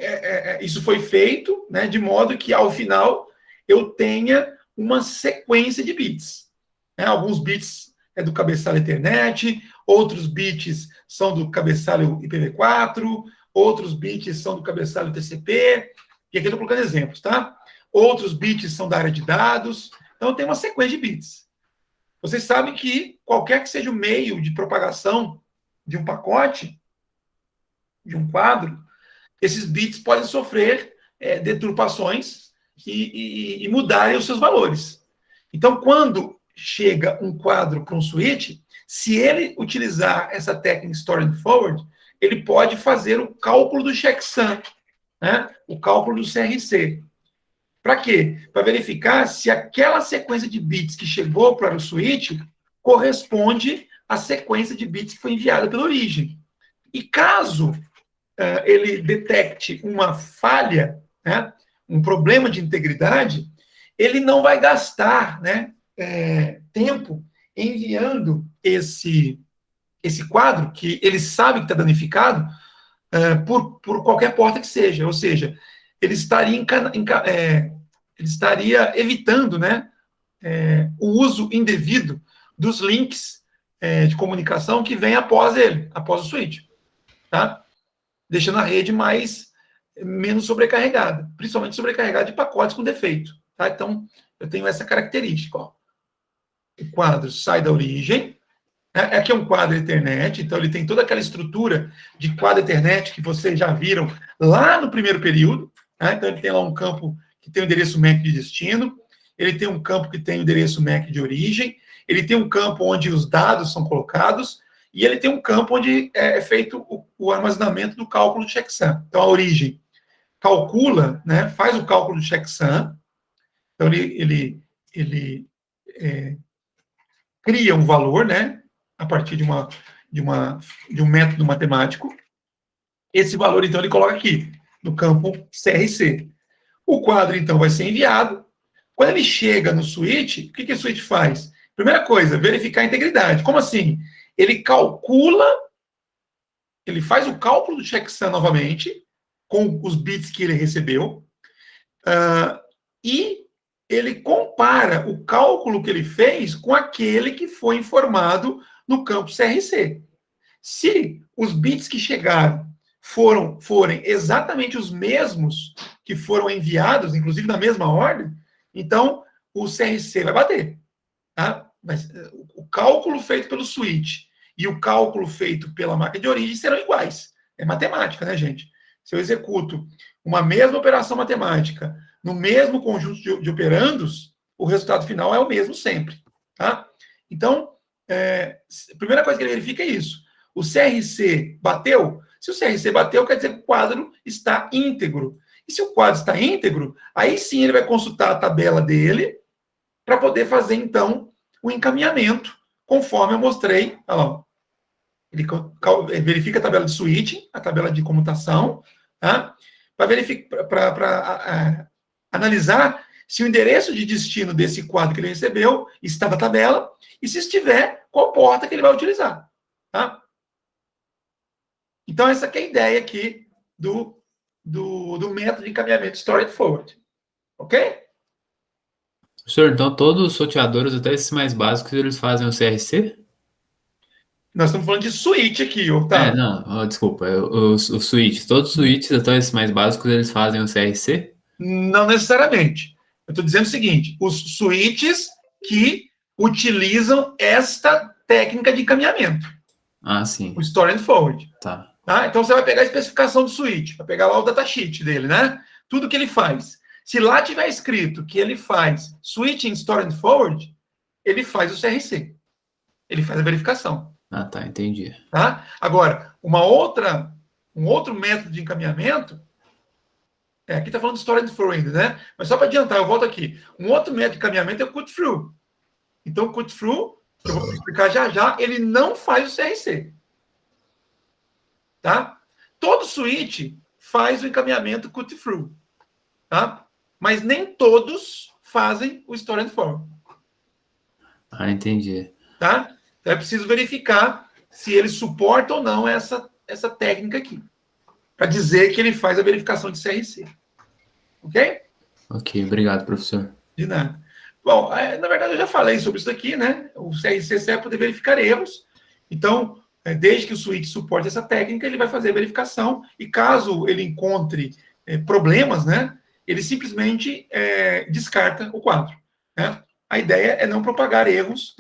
Speaker 1: isso foi feito, né, de modo que, ao final, eu tenha uma sequência de bits. Né? Alguns bits do cabeçalho Ethernet, outros bits são do cabeçalho IPv4, outros bits são do cabeçalho TCP, e aqui eu estou colocando exemplos, tá? Outros bits são da área de dados, então tem uma sequência de bits. Vocês sabem que qualquer que seja o meio de propagação de um pacote, de um quadro, esses bits podem sofrer deturpações e mudarem os seus valores. Então, quando chega um quadro para um switch, se ele utilizar essa técnica Store and Forward, ele pode fazer o cálculo do checksum, né? O cálculo do CRC. Para quê? Para verificar se aquela sequência de bits que chegou para o switch corresponde à sequência de bits que foi enviada pela origem. E caso ele detecte uma falha, né, um problema de integridade, ele não vai gastar, né, tempo enviando esse quadro, que ele sabe que está danificado, por qualquer porta que seja. Ou seja, ele estaria evitando, né, o uso indevido dos links de comunicação que vem após ele, após o switch, tá? Deixando a rede menos sobrecarregada, principalmente sobrecarregada de pacotes com defeito, tá? Então, eu tenho essa característica, ó. O quadro sai da origem, aqui é um quadro Ethernet, então ele tem toda aquela estrutura de quadro Ethernet que vocês já viram lá no primeiro período, tá? Então ele tem lá um campo que tem o endereço MAC de destino, ele tem um campo que tem o endereço MAC de origem, ele tem um campo onde os dados são colocados, e ele tem um campo onde é feito o armazenamento do cálculo do checksum. Então, a origem calcula, né, faz o cálculo do checksum, então ele cria um valor, né, a partir de um método matemático. Esse valor, então, ele coloca aqui, no campo CRC. O quadro, então, vai ser enviado. Quando ele chega no switch, o que o switch faz? Primeira coisa, verificar a integridade. Como assim? Ele faz o cálculo do checksum novamente, com os bits que ele recebeu, e ele compara o cálculo que ele fez com aquele que foi informado no campo CRC. Se os bits que chegaram forem exatamente os mesmos que foram enviados, inclusive na mesma ordem, então o CRC vai bater. Tá? Mas o cálculo feito pelo switch e o cálculo feito pela máquina de origem serão iguais. É matemática, né, gente? Se eu executo uma mesma operação matemática no mesmo conjunto de operandos, o resultado final é o mesmo sempre. Tá? Então, a primeira coisa que ele verifica é isso. O CRC bateu? Se o CRC bateu, quer dizer que o quadro está íntegro. E se o quadro está íntegro, aí sim ele vai consultar a tabela dele para poder fazer, então, o encaminhamento, conforme eu mostrei. Olha lá, ele verifica a tabela de switching, a tabela de comutação, tá? Para analisar se o endereço de destino desse quadro que ele recebeu está na tabela, e se estiver, qual porta que ele vai utilizar. Tá? Então, essa aqui é a ideia aqui do método de encaminhamento Stored Forward. Ok?
Speaker 4: Professor, então todos os sorteadores, até esses mais básicos, eles fazem o CRC?
Speaker 1: Nós estamos falando de switch aqui, Otávio.
Speaker 4: Não, desculpa, os switches, todos os switches, até esses mais básicos, eles fazem o CRC?
Speaker 1: Não necessariamente. Eu estou dizendo o seguinte, os switches que utilizam esta técnica de encaminhamento.
Speaker 4: Ah, sim.
Speaker 1: O Stored Forward.
Speaker 4: Tá.
Speaker 1: Tá? Então, você vai pegar a especificação do switch, vai pegar lá o datasheet dele, né? Tudo que ele faz. Se lá tiver escrito que ele faz switching Stored Forward, ele faz o CRC. Ele faz a verificação.
Speaker 4: Ah, tá, entendi.
Speaker 1: Tá? Agora, um outro método de encaminhamento, aqui está falando de Stored Forward, né? Mas só para adiantar, eu volto aqui. Um outro método de encaminhamento é o Cut-Through. Então, o Cut-Through, que eu vou explicar já, ele não faz o CRC. Tá? Todo switch faz o encaminhamento cut-through, tá? Mas nem todos fazem o Stored Forward.
Speaker 4: Ah, entendi.
Speaker 1: Tá? Então é preciso verificar se ele suporta ou não essa técnica aqui, para dizer que ele faz a verificação de CRC. Ok?
Speaker 4: Ok, obrigado, professor.
Speaker 1: De nada. Bom, na verdade eu já falei sobre isso aqui, né? O CRC serve para poder verificar erros. Então, desde que o switch suporte essa técnica, ele vai fazer a verificação, e caso ele encontre problemas, né, ele simplesmente descarta o quadro. Né? A ideia é não propagar erros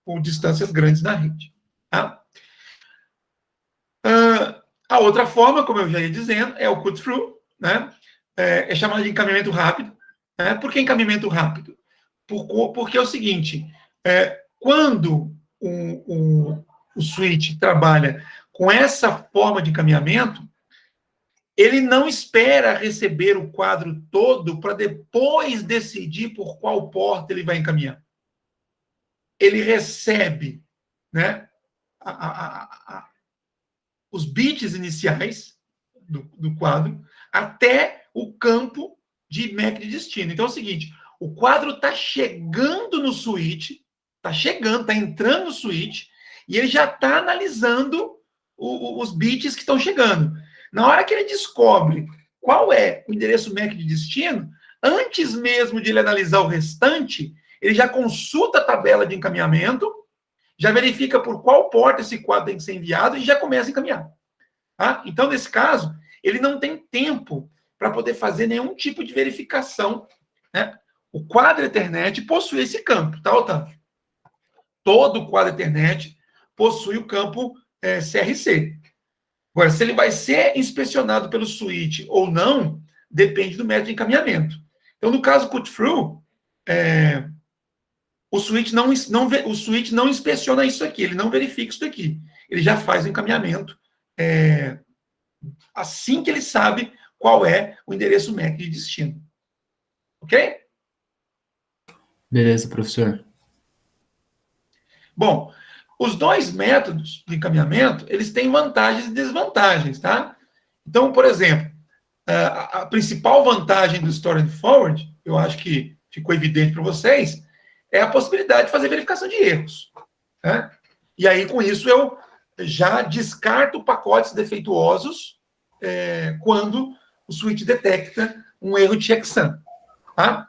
Speaker 1: por distâncias grandes na rede. Tá? A outra forma, como eu já ia dizendo, é o cut-through, né? É chamado de encaminhamento rápido. Né? Por que encaminhamento rápido? Porque é o seguinte, quando o switch trabalha com essa forma de encaminhamento, ele não espera receber o quadro todo para depois decidir por qual porta ele vai encaminhar. Ele recebe, né, os bits iniciais do quadro até o campo de MAC de destino. Então é o seguinte, o quadro está chegando no switch, está entrando no switch, e ele já está analisando os bits que estão chegando. Na hora que ele descobre qual é o endereço MAC de destino, antes mesmo de ele analisar o restante, ele já consulta a tabela de encaminhamento, já verifica por qual porta esse quadro tem que ser enviado e já começa a encaminhar. Tá? Então, nesse caso, ele não tem tempo para poder fazer nenhum tipo de verificação. Né? O quadro Ethernet possui esse campo, tá, Otávio? Todo quadro Ethernet possui o campo CRC. Agora, se ele vai ser inspecionado pelo switch ou não, depende do método de encaminhamento. Então, no caso put-through, o switch não inspeciona isso aqui, ele não verifica isso aqui. Ele já faz o encaminhamento assim que ele sabe qual é o endereço MAC de destino. Ok?
Speaker 4: Beleza, professor.
Speaker 1: Bom, os dois métodos de encaminhamento, eles têm vantagens e desvantagens, tá? Então, por exemplo, a principal vantagem do Store and Forward, eu acho que ficou evidente para vocês, é a possibilidade de fazer verificação de erros. Né? E aí, com isso, eu já descarto pacotes defeituosos quando o switch detecta um erro de checksum. Tá?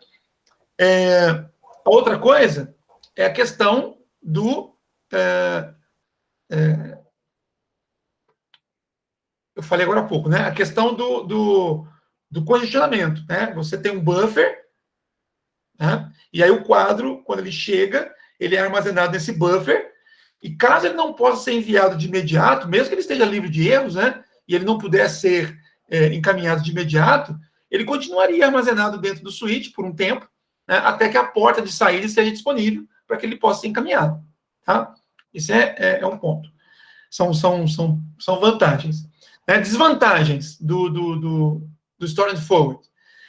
Speaker 1: A outra coisa é a questão do... eu falei agora há pouco, né? A questão do congestionamento. Né? Você tem um buffer, né? E aí o quadro, quando ele chega, ele é armazenado nesse buffer, e caso ele não possa ser enviado de imediato, mesmo que ele esteja livre de erros, né? E ele não puder ser encaminhado de imediato, ele continuaria armazenado dentro do switch por um tempo, né? Até que a porta de saída esteja disponível para que ele possa ser encaminhado. Tá? Isso é um ponto. São vantagens. Né? Desvantagens do Store and Forward.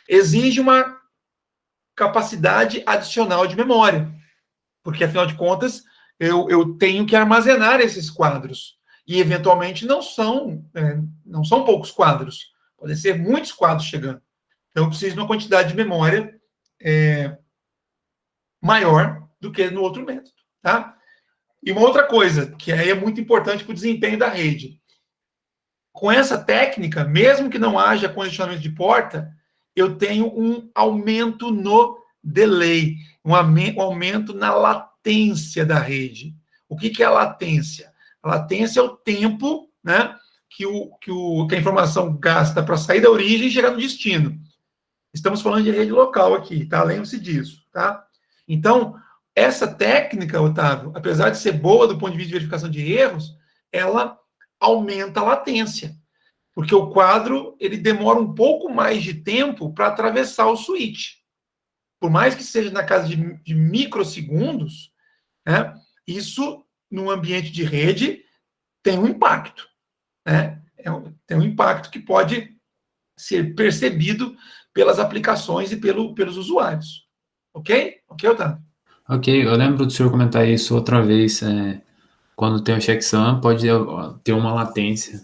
Speaker 1: Exige uma capacidade adicional de memória, porque, afinal de contas, eu tenho que armazenar esses quadros, e, eventualmente, não são poucos quadros, podem ser muitos quadros chegando. Então, eu preciso de uma quantidade de memória maior do que no outro método. Tá? E uma outra coisa, que aí é muito importante para o desempenho da rede. Com essa técnica, mesmo que não haja congestionamento de porta, eu tenho um aumento no delay, um aumento na latência da rede. O que é a latência? A latência é o tempo, né, que a informação gasta para sair da origem e chegar no destino. Estamos falando de rede local aqui, tá? Lembre-se disso, tá? Então, essa técnica, Otávio, apesar de ser boa do ponto de vista de verificação de erros, ela aumenta a latência, porque o quadro ele demora um pouco mais de tempo para atravessar o switch. Por mais que seja na casa de microsegundos, né, isso, num ambiente de rede, tem um impacto. Né? Tem um impacto que pode ser percebido pelas aplicações e pelos usuários. Ok? Ok, Otávio?
Speaker 4: Ok, eu lembro do senhor comentar isso outra vez. Quando tem um checksum, pode ter uma latência.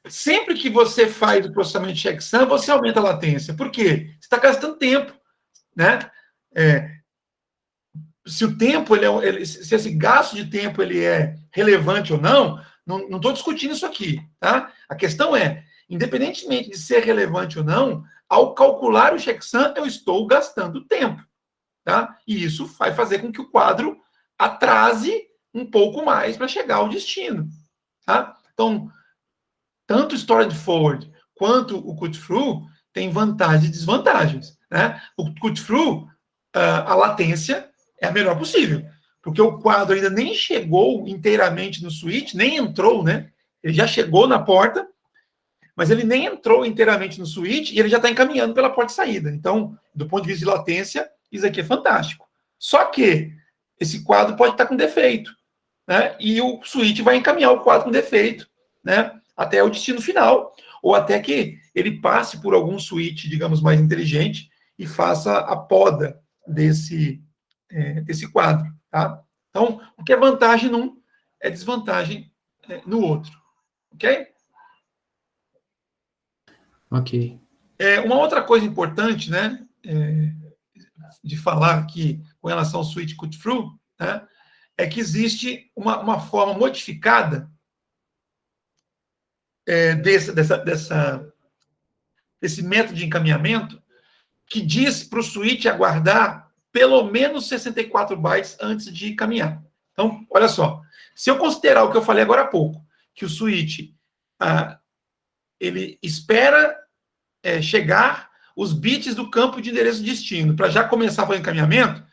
Speaker 1: Sempre que você faz o processamento de checksum, você aumenta a latência. Por quê? Você está gastando tempo. Né? Se o tempo, se esse gasto de tempo ele é relevante ou não estou discutindo isso aqui. Tá? A questão é, independentemente de ser relevante ou não, ao calcular o checksum, eu estou gastando tempo. Tá? E isso vai fazer com que o quadro atrase um pouco mais para chegar ao destino. Tá? Então, tanto o Storage Forward quanto o Cut-Through tem vantagens e desvantagens. Né? O Cut-Through, a latência é a melhor possível, porque o quadro ainda nem chegou inteiramente no switch, nem entrou, né? Ele já chegou na porta, mas ele nem entrou inteiramente no switch e ele já está encaminhando pela porta de saída. Então, do ponto de vista de latência, isso aqui é fantástico. Só que esse quadro pode estar com defeito, né? E o switch vai encaminhar o quadro com defeito, né? Até o destino final. ou até que ele passe por algum switch, digamos, mais inteligente e faça a poda desse quadro, tá? Então, o que é vantagem num é desvantagem no outro, ok?
Speaker 4: Ok.
Speaker 1: Uma outra coisa importante, né, de falar aqui com relação ao switch cut-through, né, é que existe uma forma modificada desse método de encaminhamento que diz para o switch aguardar pelo menos 64 bytes antes de caminhar. Então, olha só, se eu considerar o que eu falei agora há pouco, que o switch ele espera chegar os bits do campo de endereço de destino para já começar a fazer encaminhamento,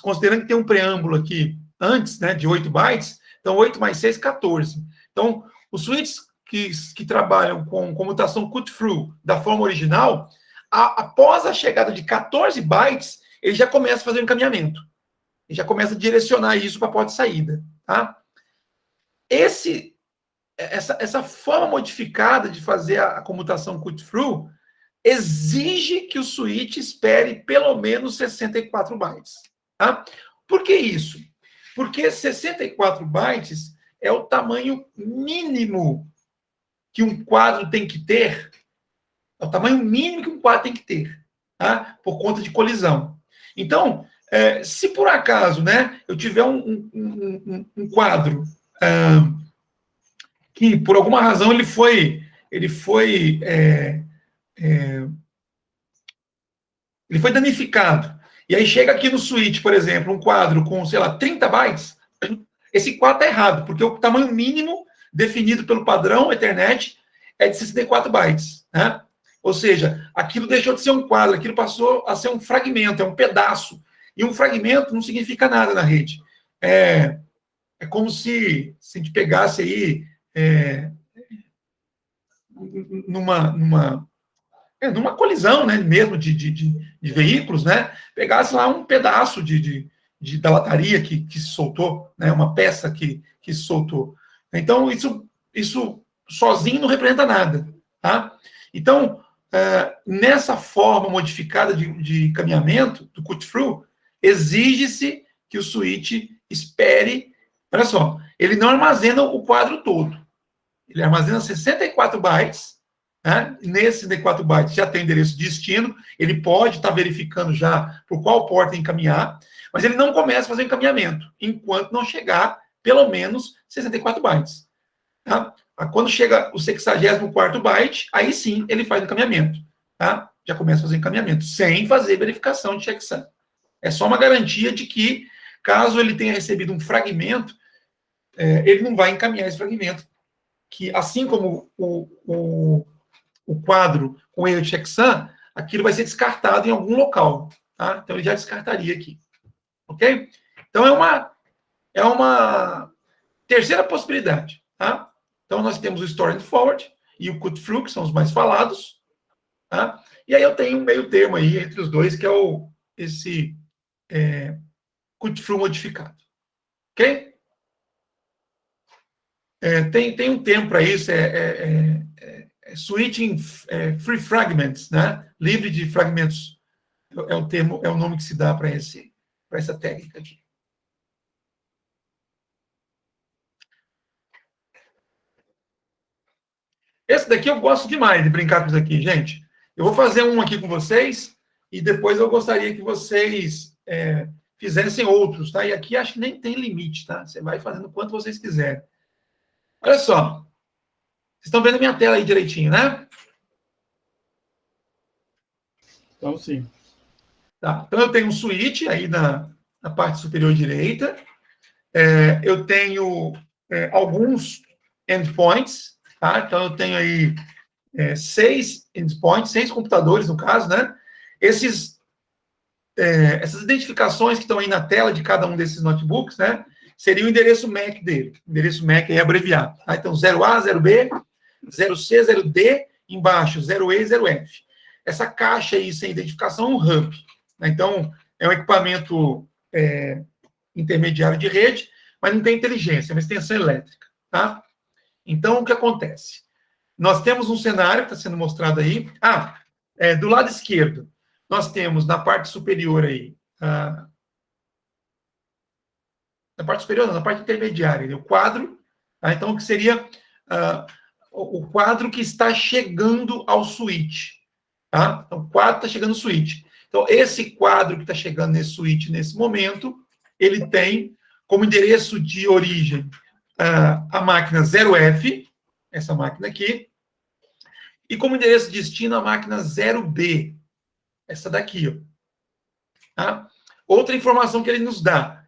Speaker 1: considerando que tem um preâmbulo aqui antes, né, de 8 bytes, então 8 mais 6, 14. Então, os switches que trabalham com comutação cut-through da forma original, após a chegada de 14 bytes, ele já começa a fazer o encaminhamento. Ele já começa a direcionar isso para a porta de saída. Tá? Essa forma modificada de fazer a comutação cut-through exige que o switch espere pelo menos 64 bytes. Tá? Por que isso? Porque 64 bytes é o tamanho mínimo que um quadro tem que ter, é o tamanho mínimo que um quadro tem que ter, tá? Por conta de colisão. Então, se por acaso, né, eu tiver um quadro que, por alguma razão, ele foi danificado, e aí chega aqui no switch, por exemplo, um quadro com, sei lá, 30 bytes, esse quadro está errado, porque o tamanho mínimo definido pelo padrão Ethernet é de 64 bytes, né? Ou seja, aquilo deixou de ser um quadro, aquilo passou a ser um fragmento, é um pedaço. E um fragmento não significa nada na rede. É como se a gente pegasse aí numa colisão, né, mesmo de veículos, né, pegasse lá um pedaço da lataria que se soltou, né, uma peça que se soltou. Então, isso sozinho não representa nada. Tá? Então, nessa forma modificada de encaminhamento do cut-through, exige-se que o switch espere. Olha só, ele não armazena o quadro todo. Ele armazena 64 bytes. Né? Nesses 64 bytes já tem endereço de destino. Ele pode estar verificando já por qual porta encaminhar, mas ele não começa a fazer o encaminhamento enquanto não chegar pelo menos 64 bytes. Tá? Quando chega o 64º byte, aí sim ele faz o encaminhamento. Tá? Já começa a fazer encaminhamento, sem fazer verificação de checksum. É só uma garantia de que, caso ele tenha recebido um fragmento, ele não vai encaminhar esse fragmento, que assim como o quadro com erro de checksum, aquilo vai ser descartado em algum local. Tá? Então ele já descartaria aqui. Ok? Então é uma terceira possibilidade. Tá? Então, nós temos o Store and Forward e o Cut-Through, que são os mais falados. Tá? E aí eu tenho um meio termo aí entre os dois, que é esse Cut-Through modificado. Ok? Tem um termo para isso, Switching Free Fragments, né? Livre de fragmentos. É o nome que se dá para essa técnica aqui. Esse daqui eu gosto demais de brincar com isso aqui, gente. Eu vou fazer um aqui com vocês e depois eu gostaria que vocês fizessem outros, tá? E aqui acho que nem tem limite, tá? Você vai fazendo quanto vocês quiserem. Olha só. Vocês estão vendo a minha tela aí direitinho, né?
Speaker 3: Então, sim.
Speaker 1: Tá. Então, eu tenho um switch aí na parte superior direita. Eu tenho alguns endpoints, tá? Então, eu tenho aí 6 endpoints, 6 computadores, no caso, né? Essas identificações que estão aí na tela de cada um desses notebooks, né? Seria o endereço MAC dele. O endereço MAC é abreviado. Tá? Então, 0A, 0B, 0C, 0D, embaixo, 0E e 0F. Essa caixa aí sem identificação é um hub. Né? Então, é um equipamento intermediário de rede, mas não tem inteligência, é uma extensão elétrica. Tá? Então, o que acontece? nós temos um cenário que está sendo mostrado aí. Do lado esquerdo, nós temos na parte superior aí, na parte superior, não, na parte intermediária, o quadro, tá? Então, o que seria o quadro que está chegando ao switch, tá? Então, o quadro está chegando no switch. Então, esse quadro que está chegando nesse switch nesse momento, ele tem como endereço de origem a máquina 0F, essa máquina aqui, e como endereço de destino a máquina 0B, essa daqui, ó. Tá? Outra informação que ele nos dá,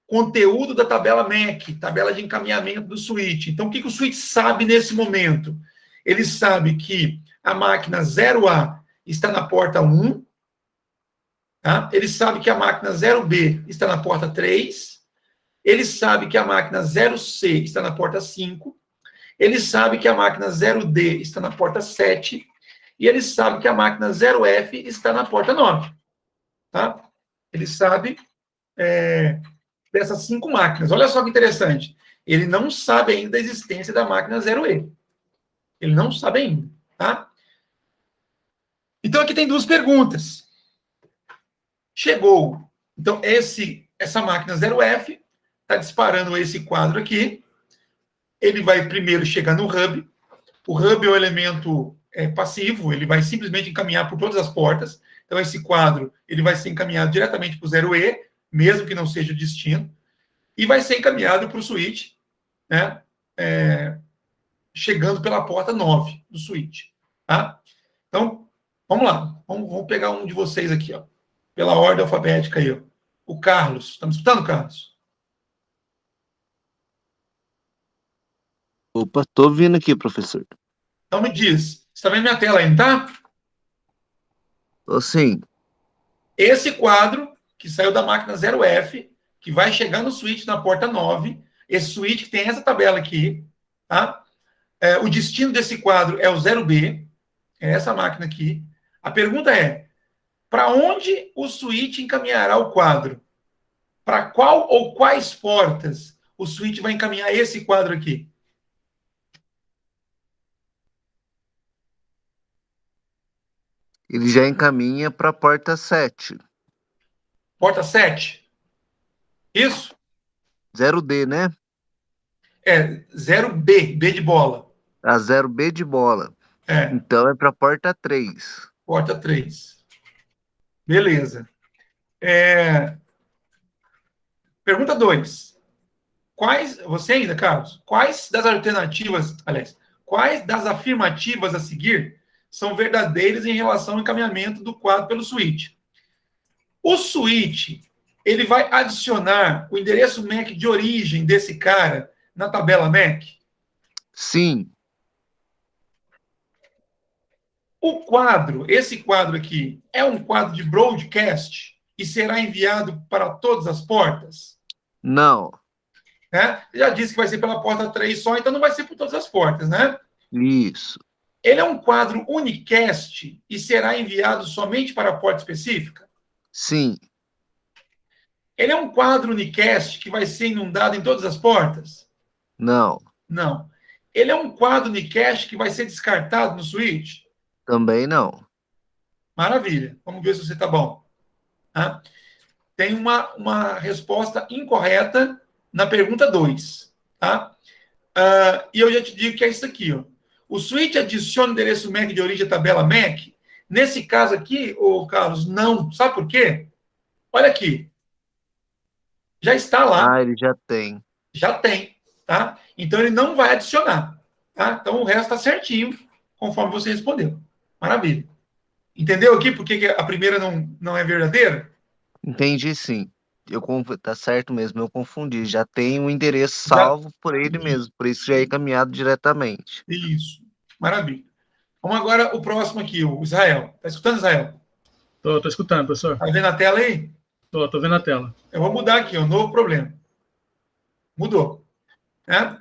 Speaker 1: conteúdo da tabela MAC, tabela de encaminhamento do switch. Então, o que o switch sabe nesse momento? Ele sabe que a máquina 0A está na porta 1, tá? Ele sabe que a máquina 0B está na porta 3, ele sabe que a máquina 0C está na porta 5, ele sabe que a máquina 0D está na porta 7, e ele sabe que a máquina 0F está na porta 9. Tá? Ele sabe dessas 5 máquinas. Olha só que interessante. Ele não sabe ainda a existência da máquina 0E. Ele não sabe ainda. Tá? Então, aqui tem 2 perguntas. Chegou. Então, essa máquina 0F está disparando esse quadro aqui. Ele vai primeiro chegar no hub. O hub é um elemento passivo, ele vai simplesmente encaminhar por todas as portas. Então, esse quadro ele vai ser encaminhado diretamente para o 0E, mesmo que não seja o destino, e vai ser encaminhado para o switch, né, chegando pela porta 9 do switch. Tá? Então, vamos lá. Vamos pegar um de vocês aqui, ó, pela ordem alfabética aí. Ó. O Carlos. Está me escutando, Carlos?
Speaker 2: Opa, tô ouvindo aqui, professor.
Speaker 1: Então me diz, você está vendo minha tela aí, não tá?
Speaker 2: Tô sim.
Speaker 1: Esse quadro, que saiu da máquina 0F, que vai chegar no switch na porta 9, esse switch que tem essa tabela aqui, tá? O destino desse quadro é o 0B, é essa máquina aqui. A pergunta é, para onde o switch encaminhará o quadro? Para qual ou quais portas o switch vai encaminhar esse quadro aqui?
Speaker 2: Ele já encaminha para a porta 7.
Speaker 1: Porta 7. Isso?
Speaker 2: 0D, né?
Speaker 1: 0B, B de bola.
Speaker 2: A 0B de bola. Então é para a porta 3.
Speaker 1: Porta 3. Beleza. Pergunta 2. Você ainda, Carlos, quais das alternativas, aliás, quais das afirmativas a seguir são verdadeiras em relação ao encaminhamento do quadro pelo switch? O switch, ele vai adicionar o endereço MAC de origem desse cara na tabela MAC?
Speaker 2: Sim.
Speaker 1: O quadro, esse quadro aqui, é um quadro de broadcast e será enviado para todas as portas?
Speaker 2: Não.
Speaker 1: Já disse que vai ser pela porta 3 só, então não vai ser por todas as portas, né?
Speaker 2: Isso.
Speaker 1: Ele é um quadro unicast e será enviado somente para a porta específica?
Speaker 2: Sim.
Speaker 1: Ele é um quadro unicast que vai ser inundado em todas as portas?
Speaker 2: Não.
Speaker 1: Não. Ele é um quadro unicast que vai ser descartado no switch?
Speaker 2: Também não.
Speaker 1: Maravilha. Vamos ver se você está bom. Tá? Tem uma resposta incorreta na pergunta 2. Tá? E eu já te digo que é isso aqui. Ó. O switch adiciona o endereço MAC de origem à tabela MAC? Nesse caso aqui, Carlos, não. Sabe por quê? Olha aqui. Já está lá.
Speaker 2: Ele já tem.
Speaker 1: Já tem. Tá? Então, ele não vai adicionar. Tá? Então, o resto está certinho, conforme você respondeu. Maravilha. Entendeu aqui por que a primeira não é verdadeira?
Speaker 2: Entendi, sim. Tá certo mesmo, eu confundi. Já tem um endereço salvo por ele mesmo, por isso já é encaminhado diretamente.
Speaker 1: Isso. Maravilha. Vamos agora o próximo aqui, o Israel. Está escutando, Israel?
Speaker 3: Tô escutando, professor.
Speaker 1: Está vendo a tela aí?
Speaker 3: Tô vendo a tela.
Speaker 1: Eu vou mudar aqui, um novo problema. Mudou. Né?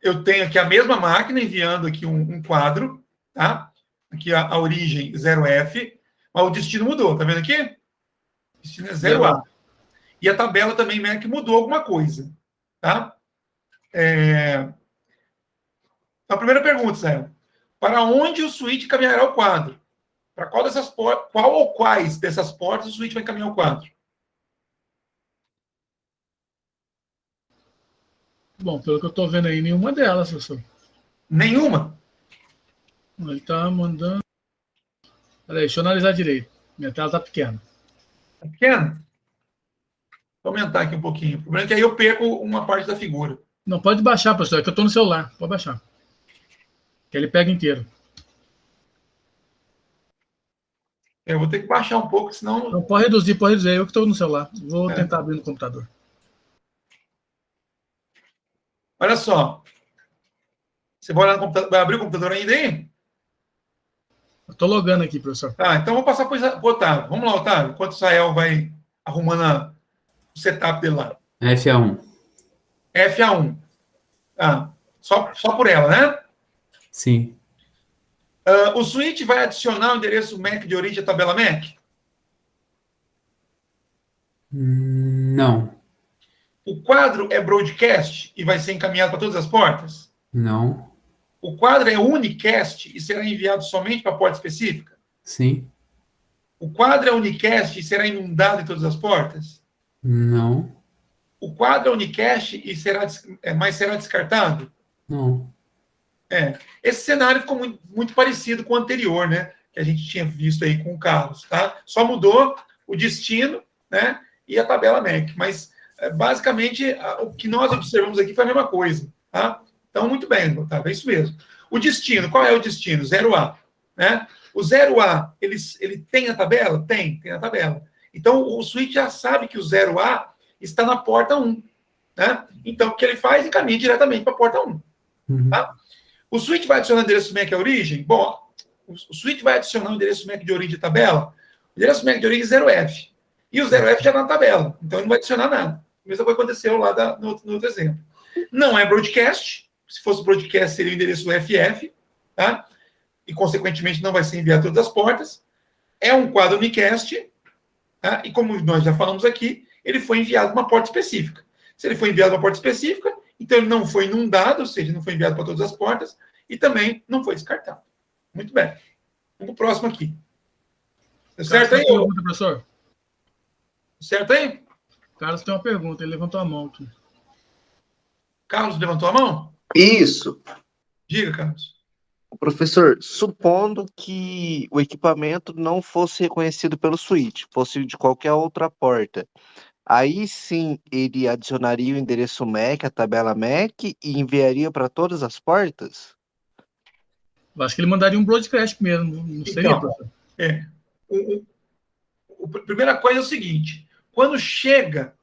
Speaker 1: Eu tenho aqui a mesma máquina enviando aqui um quadro, tá? Aqui a origem 0F, mas o destino mudou, tá vendo aqui? O destino é 0A. E a tabela também MAC mudou alguma coisa, tá? A primeira pergunta, Zé. Para onde o switch caminhará o quadro? Para qual ou quais dessas portas o switch vai encaminhar o quadro?
Speaker 3: Bom, pelo que eu estou vendo aí, nenhuma delas, professor.
Speaker 1: Nenhuma?
Speaker 3: Ele está mandando. Peraí, deixa eu analisar direito. Minha tela está pequena.
Speaker 1: Tá pequeno? Vou aumentar aqui um pouquinho. O problema é que aí eu perco uma parte da figura.
Speaker 3: Não, pode baixar, professor. É que eu estou no celular. Pode baixar. Que ele pega inteiro.
Speaker 1: Eu vou ter que baixar um pouco, senão...
Speaker 3: Não, pode reduzir, pode reduzir. Eu que estou no celular. Vou tentar abrir no computador.
Speaker 1: Olha só. Você vai olhar no computador, vai abrir o computador ainda aí?
Speaker 3: Eu estou logando aqui, professor.
Speaker 1: Tá, então vou passar para o Otávio. Vamos lá, Otávio. Enquanto o Israel vai arrumando o setup dele lá.
Speaker 4: FA1.
Speaker 1: FA1. Tá. Só por ela, né?
Speaker 4: Sim.
Speaker 1: O switch vai adicionar o endereço MAC de origem à tabela MAC?
Speaker 4: Não.
Speaker 1: O quadro é broadcast e vai ser encaminhado para todas as portas?
Speaker 4: Não.
Speaker 1: O quadro é unicast e será enviado somente para a porta específica?
Speaker 4: Sim.
Speaker 1: O quadro é unicast e será inundado em todas as portas?
Speaker 4: Não.
Speaker 1: O quadro é unicast e mas será descartado?
Speaker 4: Não.
Speaker 1: Esse cenário ficou muito parecido com o anterior, né? Que a gente tinha visto aí com o Carlos, tá? Só mudou o destino, né? E a tabela MAC. Mas, basicamente, o que nós observamos aqui foi a mesma coisa, tá? Então, muito bem, Otávio, é isso mesmo. O destino, qual é o destino? 0A, né? O 0A, ele tem a tabela? Tem a tabela. Então, o switch já sabe que o 0A está na porta 1, né? Então, o que ele faz? Encaminha diretamente para a porta 1, tá? O switch vai adicionar o endereço MAC à origem? Bom, o switch vai adicionar o endereço MAC de origem à tabela? O endereço MAC de origem é 0F. E o 0F já está na tabela, então ele não vai adicionar nada. A mesma coisa aconteceu lá no outro exemplo. Não é broadcast. Se fosse broadcast, seria o endereço FF, tá? E, consequentemente, não vai ser enviado a todas as portas. É um quadro unicast, tá? E, como nós já falamos aqui, ele foi enviado para uma porta específica. Se ele foi enviado para uma porta específica, então ele não foi inundado, ou seja, não foi enviado para todas as portas, e também não foi descartado. Muito bem. Vamos para o próximo aqui. Certo aí?
Speaker 3: Pergunta, professor?
Speaker 1: Certo aí?
Speaker 3: Carlos tem uma pergunta, ele levantou a mão aqui.
Speaker 1: Carlos levantou a mão?
Speaker 2: Isso.
Speaker 1: Diga, Carlos.
Speaker 2: Professor, supondo que o equipamento não fosse reconhecido pelo switch, fosse de qualquer outra porta, aí sim ele adicionaria o endereço MAC, a tabela MAC, e enviaria para todas as portas?
Speaker 3: Eu acho que ele mandaria um broadcast mesmo, não seria,
Speaker 1: Então,
Speaker 3: professor?
Speaker 1: A primeira coisa é o seguinte: quando chega.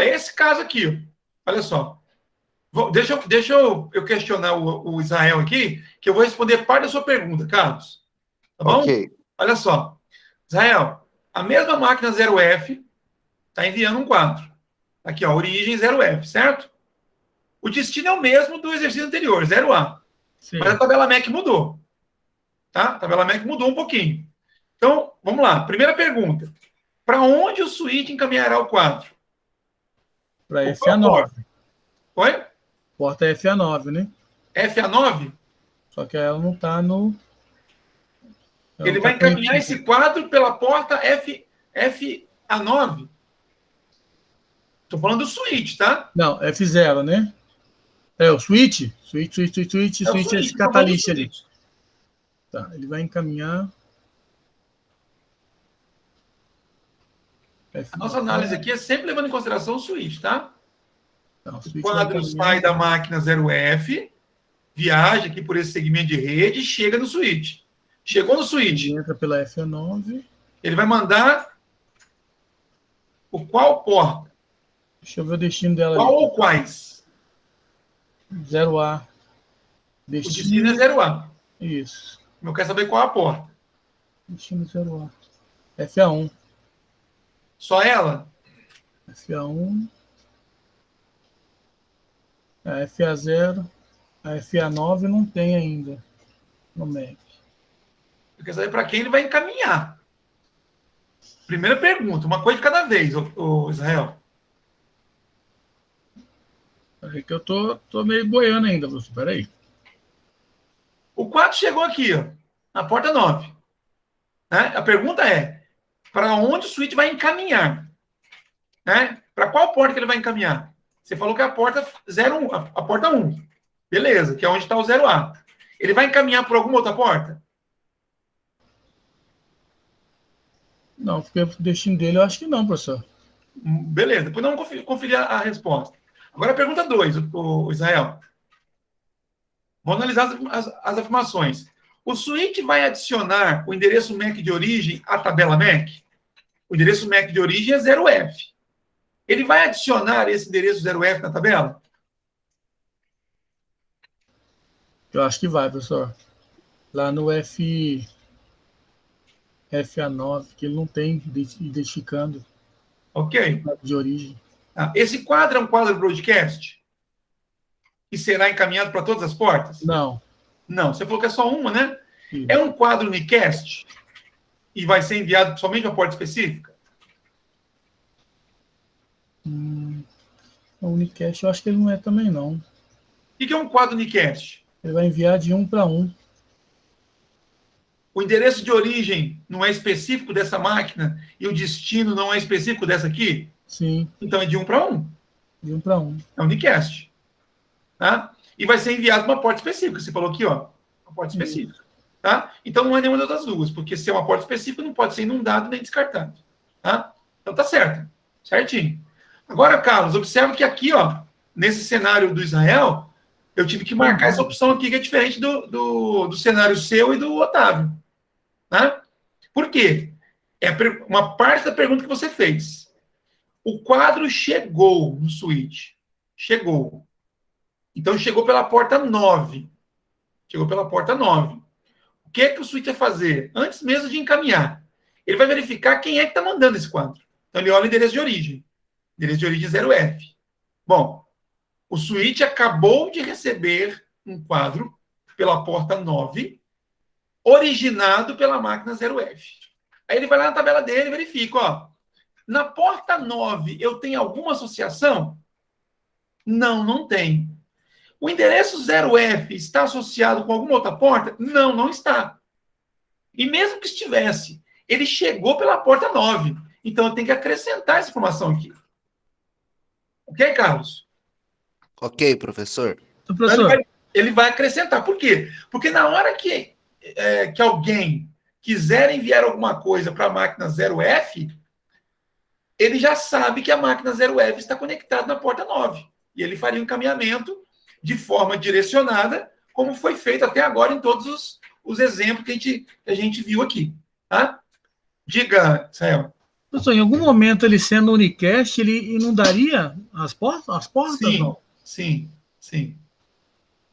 Speaker 1: Esse caso aqui, olha só. Deixa eu questionar o Israel aqui, que eu vou responder parte da sua pergunta, Carlos. Tá bom?
Speaker 2: Ok.
Speaker 1: Olha só. Israel, a mesma máquina 0F está enviando um quadro. Aqui, ó, origem 0F, certo? O destino é o mesmo do exercício anterior, 0A.
Speaker 3: Sim.
Speaker 1: Mas a tabela MAC mudou. Tá? A tabela MAC mudou um pouquinho. Então, vamos lá. Primeira pergunta. Para onde o switch encaminhará o quadro?
Speaker 3: Para FA9.
Speaker 1: Oi?
Speaker 3: Porta FA9, né?
Speaker 1: FA9?
Speaker 3: Só que ela não está no...
Speaker 1: Ele vai encaminhar esse quadro pela porta FA9. Estou falando do switch, tá?
Speaker 3: Não, F0, né? É o switch? Switch é esse catalyst ali. Tá, ele vai encaminhar...
Speaker 1: A nossa análise aqui é sempre levando em consideração o switch, tá?
Speaker 3: Não,
Speaker 1: o quadro sai da máquina 0F, viaja aqui por esse segmento de rede e chega no switch. Chegou no switch.
Speaker 3: Ele entra pela FA9.
Speaker 1: Ele vai mandar o qual porta?
Speaker 3: Deixa eu ver o destino dela.
Speaker 1: Qual ou quais?
Speaker 3: 0A.
Speaker 1: O destino é 0A.
Speaker 3: Isso.
Speaker 1: Eu quero saber qual é a porta.
Speaker 3: Destino 0A. FA1.
Speaker 1: Só ela?
Speaker 3: FA1. A FA0. A FA9 não tem ainda no MEC.
Speaker 1: Eu quero saber para quem ele vai encaminhar. Primeira pergunta, uma coisa de cada vez, o Israel.
Speaker 3: Peraí que eu tô meio boiando ainda, professor. Peraí.
Speaker 1: quadro chegou aqui, ó, na porta 9. Né? A pergunta é, para onde o switch vai encaminhar? Né? Para qual porta que ele vai encaminhar? Você falou que é a porta 01, a porta 1. Beleza, que é onde está o 0A. Ele vai encaminhar por alguma outra porta?
Speaker 3: Não, porque o destino dele eu acho que não, professor.
Speaker 1: Beleza, depois nós vamos conferir a resposta. Agora a pergunta 2, o Israel. Vamos analisar as afirmações. O switch vai adicionar o endereço MAC de origem à tabela MAC? O endereço MAC de origem é 0F. Ele vai adicionar esse endereço 0F na tabela?
Speaker 3: Eu acho que vai, professor. Lá no FA9, que ele não tem identificando
Speaker 1: Ok.
Speaker 3: de origem.
Speaker 1: Esse quadro é um quadro broadcast? E será encaminhado para todas as portas?
Speaker 3: Não.
Speaker 1: Não, você falou que é só uma, né?
Speaker 3: Sim.
Speaker 1: É um quadro unicast? E vai ser enviado somente para a porta específica?
Speaker 3: O unicast eu acho que ele não é também, não.
Speaker 1: O que é um quadro unicast?
Speaker 3: Ele vai enviar de 1 para 1.
Speaker 1: O endereço de origem não é específico dessa máquina e o destino não é específico dessa aqui?
Speaker 3: Sim,
Speaker 1: Então é de 1 para 1.
Speaker 3: de 1 para 1.
Speaker 1: É um unicast. Tá? E vai ser enviado para uma porta específica. Você falou aqui, ó. Uma porta específica. Tá? Então não é nenhuma das duas, porque se é uma porta específica, não pode ser inundado nem descartado. Tá? Então tá certo. Certinho. Agora, Carlos, observe que aqui, ó, nesse cenário do Israel, eu tive que marcar essa opção aqui, que é diferente do cenário seu e do Otávio. Tá? Por quê? É uma parte da pergunta que você fez. O quadro chegou no switch. Chegou. Então, chegou pela porta 9. Chegou pela porta 9. O que é que o switch vai fazer? Antes mesmo de encaminhar, ele vai verificar quem é que está mandando esse quadro. Então, ele olha o endereço de origem. Endereço de origem 0F. Bom, o switch acabou de receber um quadro pela porta 9, originado pela máquina 0F. Aí ele vai lá na tabela dele e verifica, ó. Na porta 9, eu tenho alguma associação? Não, não tem. O endereço 0F está associado com alguma outra porta? Não, não está. E mesmo que estivesse, ele chegou pela porta 9. Então, eu tenho que acrescentar essa informação aqui. Ok, Carlos?
Speaker 2: Ok, professor.
Speaker 3: Então, professor,
Speaker 1: Ele vai acrescentar. Por quê? Porque na hora que alguém quiser enviar alguma coisa para a máquina 0F, ele já sabe que a máquina 0F está conectada na porta 9. E ele faria um encaminhamento de forma direcionada, como foi feito até agora em todos os exemplos que a gente viu aqui. Tá? Diga, Israel.
Speaker 3: professor, em algum momento ele sendo unicast, ele inundaria as portas? As portas?
Speaker 1: Sim,
Speaker 3: não?
Speaker 1: sim.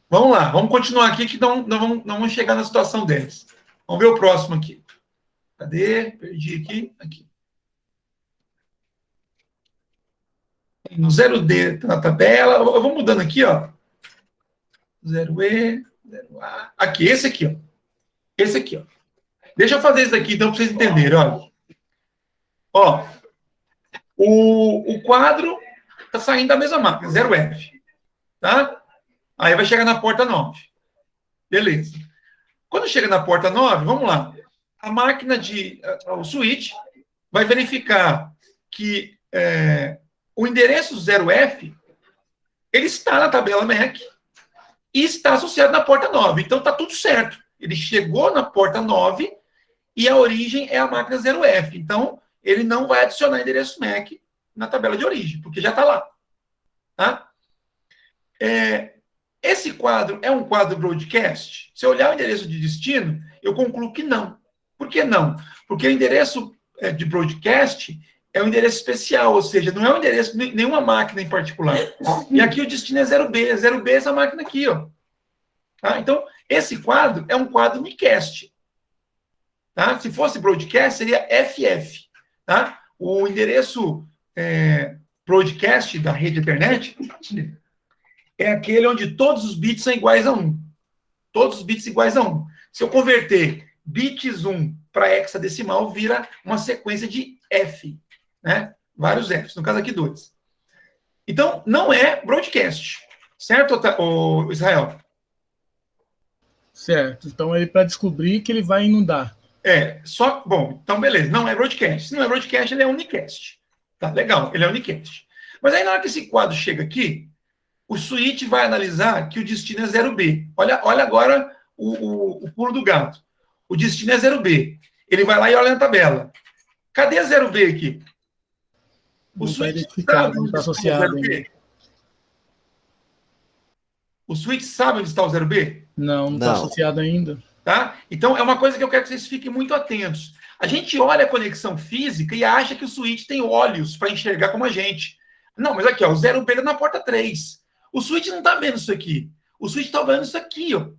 Speaker 1: Vamos lá, vamos continuar aqui que não vamos chegar na situação deles. Vamos ver o próximo aqui. Cadê? Perdi aqui. Aqui. No 0D tá na tabela. Eu vou mudando aqui, ó. 0E, 0A. Aqui, esse aqui, ó. Esse aqui, ó. Deixa eu fazer isso aqui, então, para vocês entenderem, olha. Ó, o quadro está saindo da mesma máquina, 0F. Tá? Aí vai chegar na porta 9. Beleza. Quando chega na porta 9, vamos lá. A máquina o switch vai verificar que o endereço 0F ele está na tabela MAC e está associado na porta 9. Então está tudo certo. Ele chegou na porta 9 e a origem é a máquina 0F. Então, ele não vai adicionar endereço MAC na tabela de origem, porque já está lá. Tá? Esse quadro é um quadro broadcast? Se eu olhar o endereço de destino, eu concluo que não. Por que não? Porque o endereço de broadcast é um endereço especial, ou seja, não é um endereço de nenhuma máquina em particular. E aqui o destino é 0B. 0B é essa máquina aqui, ó. Tá? Então, esse quadro é um quadro unicast. Tá? Se fosse broadcast, seria FF. Tá? O endereço broadcast da rede internet é aquele onde todos os bits são iguais a 1. Todos os bits iguais a 1. Se eu converter bits 1 para hexadecimal, vira uma sequência de F. Né? Vários Fs, no caso aqui 2. Então, não é broadcast. Certo, Israel?
Speaker 3: Certo. Então, ele para descobrir que ele vai inundar.
Speaker 1: Bom, então beleza, não é broadcast. Se não é broadcast, ele é unicast. Tá, legal, ele é unicast. Mas aí na hora que esse quadro chega aqui, o switch vai analisar que o destino é 0B. Olha agora o pulo do gato. O destino é 0B. Ele vai lá e olha na tabela. Cadê a 0B aqui?
Speaker 3: Não está identificado, não está associado ainda.
Speaker 1: O switch sabe onde está o 0B?
Speaker 3: Não está associado ainda.
Speaker 1: Tá? Então, é uma coisa que eu quero que vocês fiquem muito atentos. A gente olha a conexão física e acha que o switch tem olhos para enxergar como a gente. Não, mas aqui, ó, o 0B está na porta 3. O switch não está vendo isso aqui. O switch está vendo isso aqui, ó.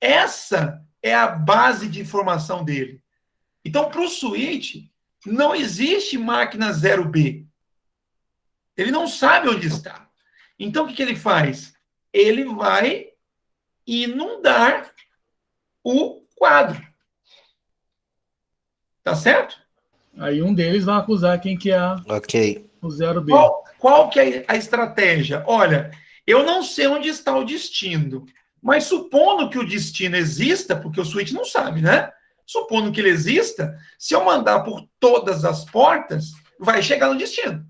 Speaker 1: Essa é a base de informação dele. Então, para o switch, não existe máquina 0B. Ele não sabe onde está. Então, o que ele faz? Ele vai inundar o quadro. Tá certo?
Speaker 3: Aí um deles vai acusar quem que é o 0B.
Speaker 1: Qual que é a estratégia? Olha, eu não sei onde está o destino, mas supondo que o destino exista, porque o switch não sabe, né? Supondo que ele exista, se eu mandar por todas as portas, vai chegar no destino.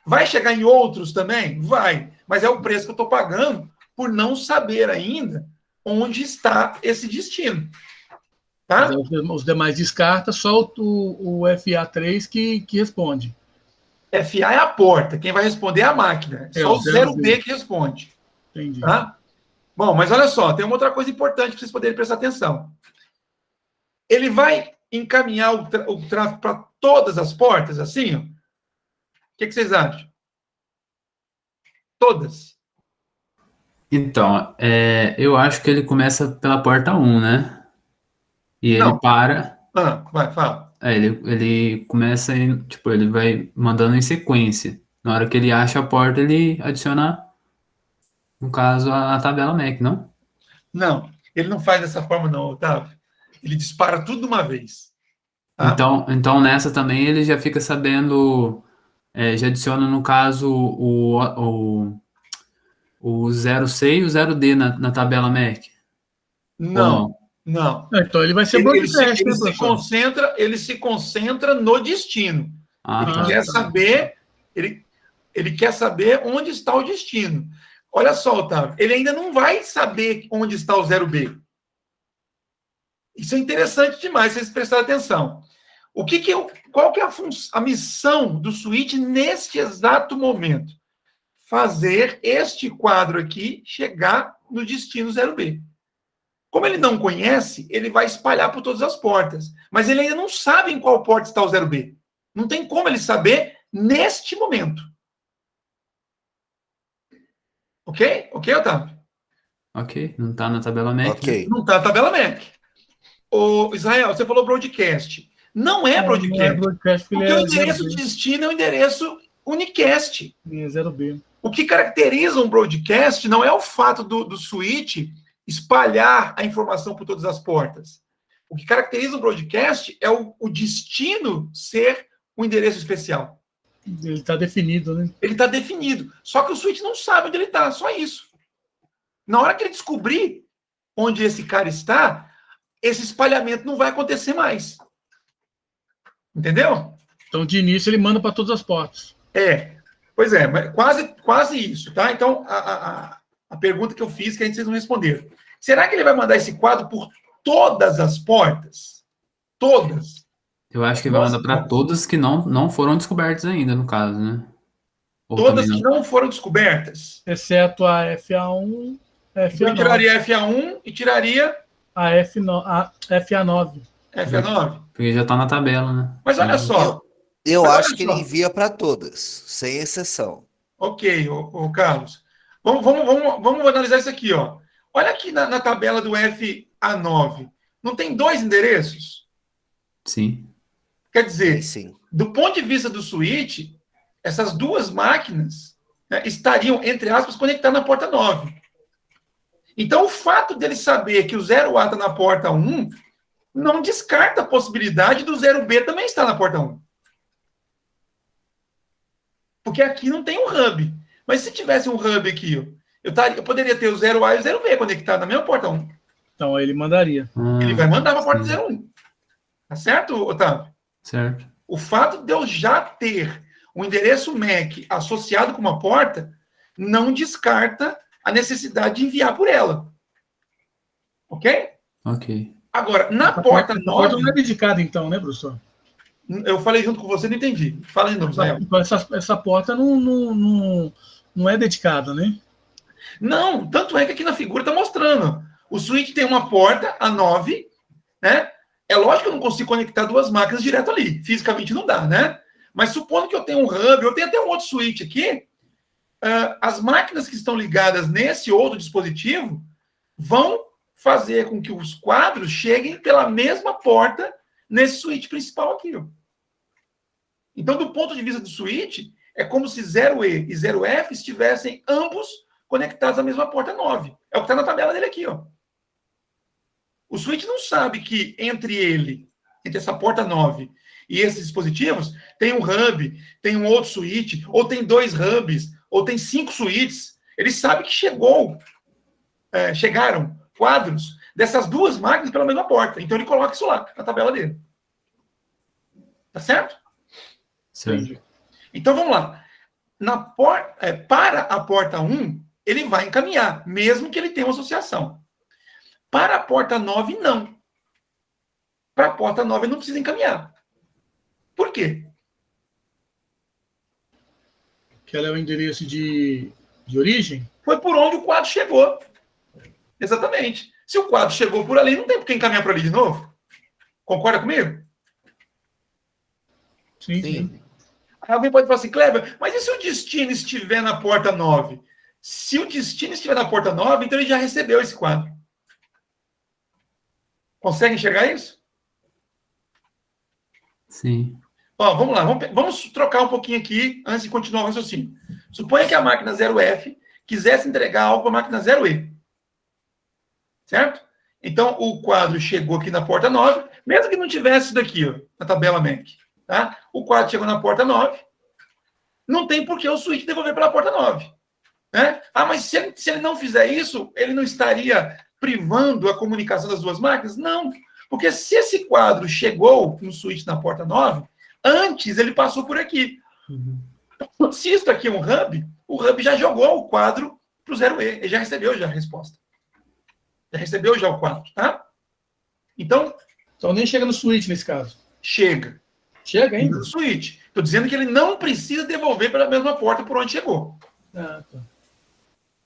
Speaker 1: Vai chegar em outros também? Vai. Mas é o preço que eu estou pagando por não saber ainda onde está esse destino. Tá?
Speaker 3: Os demais descarta, só o FA3 que responde.
Speaker 1: FA é a porta, quem vai responder é a máquina. Só o 0B que responde.
Speaker 3: Entendi.
Speaker 1: Tá? Bom, mas olha só, tem uma outra coisa importante para vocês poderem prestar atenção. Ele vai encaminhar o tráfego para todas as portas, assim? Ó. O que vocês acham? Todas.
Speaker 4: Então, eu acho que ele começa pela porta 1, né? E ele para.
Speaker 1: Vai, fala.
Speaker 4: Ele começa, tipo, ele vai mandando em sequência. Na hora que ele acha a porta, ele adiciona, no caso, a tabela MAC, não?
Speaker 1: Não, ele não faz dessa forma, não, Otávio. Ele dispara tudo de uma vez.
Speaker 4: Tá? Então, nessa também ele já fica sabendo, já adiciona, no caso, o 0C e o 0D na tabela MAC.
Speaker 1: Não.
Speaker 3: Então ele vai ser broadcast,
Speaker 1: ele se concentra no destino. Ele quer saber onde está o destino. Olha só, Otávio, ele ainda não vai saber onde está o 0B. Isso é interessante demais, vocês prestarem atenção. Qual que é a missão do switch neste exato momento? Fazer este quadro aqui chegar no destino 0B. Como ele não conhece, ele vai espalhar por todas as portas. Mas ele ainda não sabe em qual porta está o 0B. Não tem como ele saber neste momento. Ok? Ok, Otávio?
Speaker 4: Ok, não está na tabela MAC.
Speaker 2: Ok.
Speaker 1: Não está na tabela MAC. Ô, Israel, você falou broadcast. Não é broadcast. Não é broadcast porque o endereço de destino é o endereço unicast.
Speaker 3: É 0B.
Speaker 1: O que caracteriza um broadcast não é o fato do switch espalhar a informação por todas as portas. O que caracteriza um broadcast é o destino ser um endereço especial.
Speaker 3: Ele está definido, né?
Speaker 1: Ele está definido. Só que o switch não sabe onde ele está, só isso. Na hora que ele descobrir onde esse cara está, esse espalhamento não vai acontecer mais. Entendeu?
Speaker 3: Então, de início, ele manda para todas as portas.
Speaker 1: Pois é, mas quase isso, tá? Então, a pergunta que eu fiz, que a gente vocês não responderam. Será que ele vai mandar esse quadro por todas as portas? Todas?
Speaker 4: Eu acho que vai mandar para todas que não foram descobertas ainda, no caso, né? Ou
Speaker 1: todas que não foram descobertas?
Speaker 3: Exceto a FA1, FA9.
Speaker 1: Eu tiraria a FA1 e tiraria...
Speaker 3: a FA9.
Speaker 1: FA9?
Speaker 4: Porque já está na tabela, né?
Speaker 1: Mas olha só.
Speaker 2: Eu acho que ele envia para todas, sem exceção.
Speaker 1: Ok, ô Carlos. Vamos analisar isso aqui, ó. Olha aqui na tabela do FA9. Não tem 2 endereços?
Speaker 4: Sim.
Speaker 1: Quer dizer,
Speaker 2: sim.
Speaker 1: Do ponto de vista do switch, essas 2 máquinas, né, estariam, entre aspas, conectadas na porta 9. Então, o fato dele saber que o 0A está na porta 1 não descarta a possibilidade do 0B também estar na porta 1. Porque aqui não tem um hub. Mas se tivesse um hub aqui, eu poderia ter o 0A e o 0B conectados na mesma porta 1.
Speaker 3: Então, aí ele mandaria.
Speaker 1: Ele vai mandar para a porta
Speaker 4: sim.
Speaker 1: 01. Tá certo, Otávio?
Speaker 4: Certo.
Speaker 1: O fato de eu já ter um endereço MAC associado com uma porta não descarta a necessidade de enviar por ela. Ok?
Speaker 4: Ok.
Speaker 1: Agora, na
Speaker 3: Essa
Speaker 1: porta
Speaker 3: essa porta
Speaker 1: 9,
Speaker 3: não é dedicada, então, né, professor?
Speaker 1: eu falei junto com você, não entendi. Fala de novo, Israel.
Speaker 3: Então, essa porta não é dedicada, né?
Speaker 1: Não, tanto é que aqui na figura está mostrando. O switch tem uma porta, a 9, né? É lógico que eu não consigo conectar duas máquinas direto ali. Fisicamente não dá, né? Mas supondo que eu tenho um hub, eu tenho até um outro switch aqui, as máquinas que estão ligadas nesse outro dispositivo vão fazer com que os quadros cheguem pela mesma porta nesse switch principal aqui. Ó. Então, do ponto de vista do switch, é como se 0E e 0F estivessem ambos conectados à mesma porta 9. É o que está na tabela dele aqui. Ó. O switch não sabe que entre essa porta 9 e esses dispositivos, tem um hub, tem um outro switch, ou tem 2 hubs, ou tem 5 switches. Ele sabe que chegaram quadros dessas duas máquinas pela mesma porta. Então ele coloca isso lá na tabela dele. Tá certo?
Speaker 4: Certo.
Speaker 1: Então vamos lá. Para a porta 1, ele vai encaminhar, mesmo que ele tenha uma associação. Para a porta 9, não. Para a porta 9, ele não precisa encaminhar. Por quê?
Speaker 3: Que ela é o endereço de origem?
Speaker 1: Foi por onde o quadro chegou. Exatamente. Se o quadro chegou por ali, não tem por que encaminhar para ali de novo. Concorda comigo?
Speaker 3: Sim,
Speaker 2: Sim.
Speaker 3: sim.
Speaker 1: Aí alguém pode falar assim, Kleber, mas e se o destino estiver na porta 9? Se o destino estiver na porta 9, então ele já recebeu esse quadro. Consegue enxergar isso?
Speaker 4: Sim.
Speaker 1: Ó, vamos lá, vamos trocar um pouquinho aqui antes de continuar o raciocínio. Suponha que a máquina 0F quisesse entregar algo para a máquina 0E. Certo? Então, o quadro chegou aqui na porta 9, mesmo que não tivesse isso daqui, ó, na tabela MAC. Tá? O quadro chegou na porta 9, não tem por que o switch devolver pela porta 9. Né? Ah, mas se ele não fizer isso, ele não estaria privando a comunicação das duas máquinas? Não, porque se esse quadro chegou no switch na porta 9, antes ele passou por aqui.
Speaker 4: Uhum.
Speaker 1: Se isso aqui é um hub, o hub já jogou o quadro para o 0E, ele já recebeu já a resposta. Já recebeu já o quadro, tá? Então
Speaker 3: nem chega no switch nesse caso.
Speaker 1: Chega.
Speaker 3: Chega ainda?
Speaker 1: No switch. Estou dizendo que ele não precisa devolver pela mesma porta por onde chegou.
Speaker 3: Ah, tá.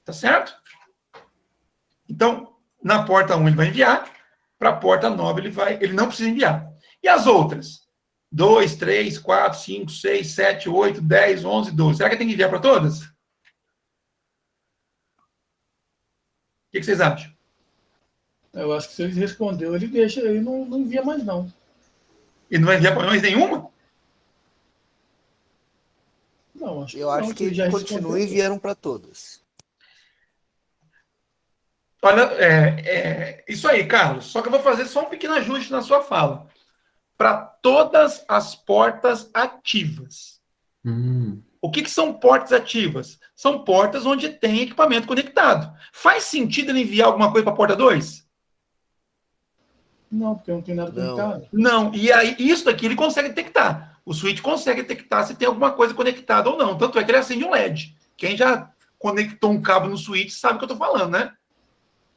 Speaker 1: Tá certo? Então, na porta 1 ele vai enviar, para a porta 9 ele não precisa enviar. E as outras? 2, 3, 4, 5, 6, 7, 8, 10, 11, 12. Será que tem que enviar para todas? O que vocês acham?
Speaker 3: Eu acho que se ele respondeu, ele deixa, ele não envia mais, não.
Speaker 1: Ele não vai enviar para mais nenhuma?
Speaker 3: Não, acho que
Speaker 2: Eu
Speaker 3: não,
Speaker 2: acho que
Speaker 3: ele já
Speaker 2: ele continua
Speaker 3: respondeu.
Speaker 2: e vieram para todas.
Speaker 1: Olha, isso aí, Carlos. Só que eu vou fazer só um pequeno ajuste na sua fala. Para todas as portas ativas. O que são portas ativas? São portas onde tem equipamento conectado. Faz sentido ele enviar alguma coisa para a porta 2?
Speaker 3: Não, porque não tem nada conectado.
Speaker 1: Não. E aí, isso daqui ele consegue detectar. O switch consegue detectar se tem alguma coisa conectada ou não. Tanto é que ele acende um LED. Quem já conectou um cabo no switch sabe o que eu estou falando, né?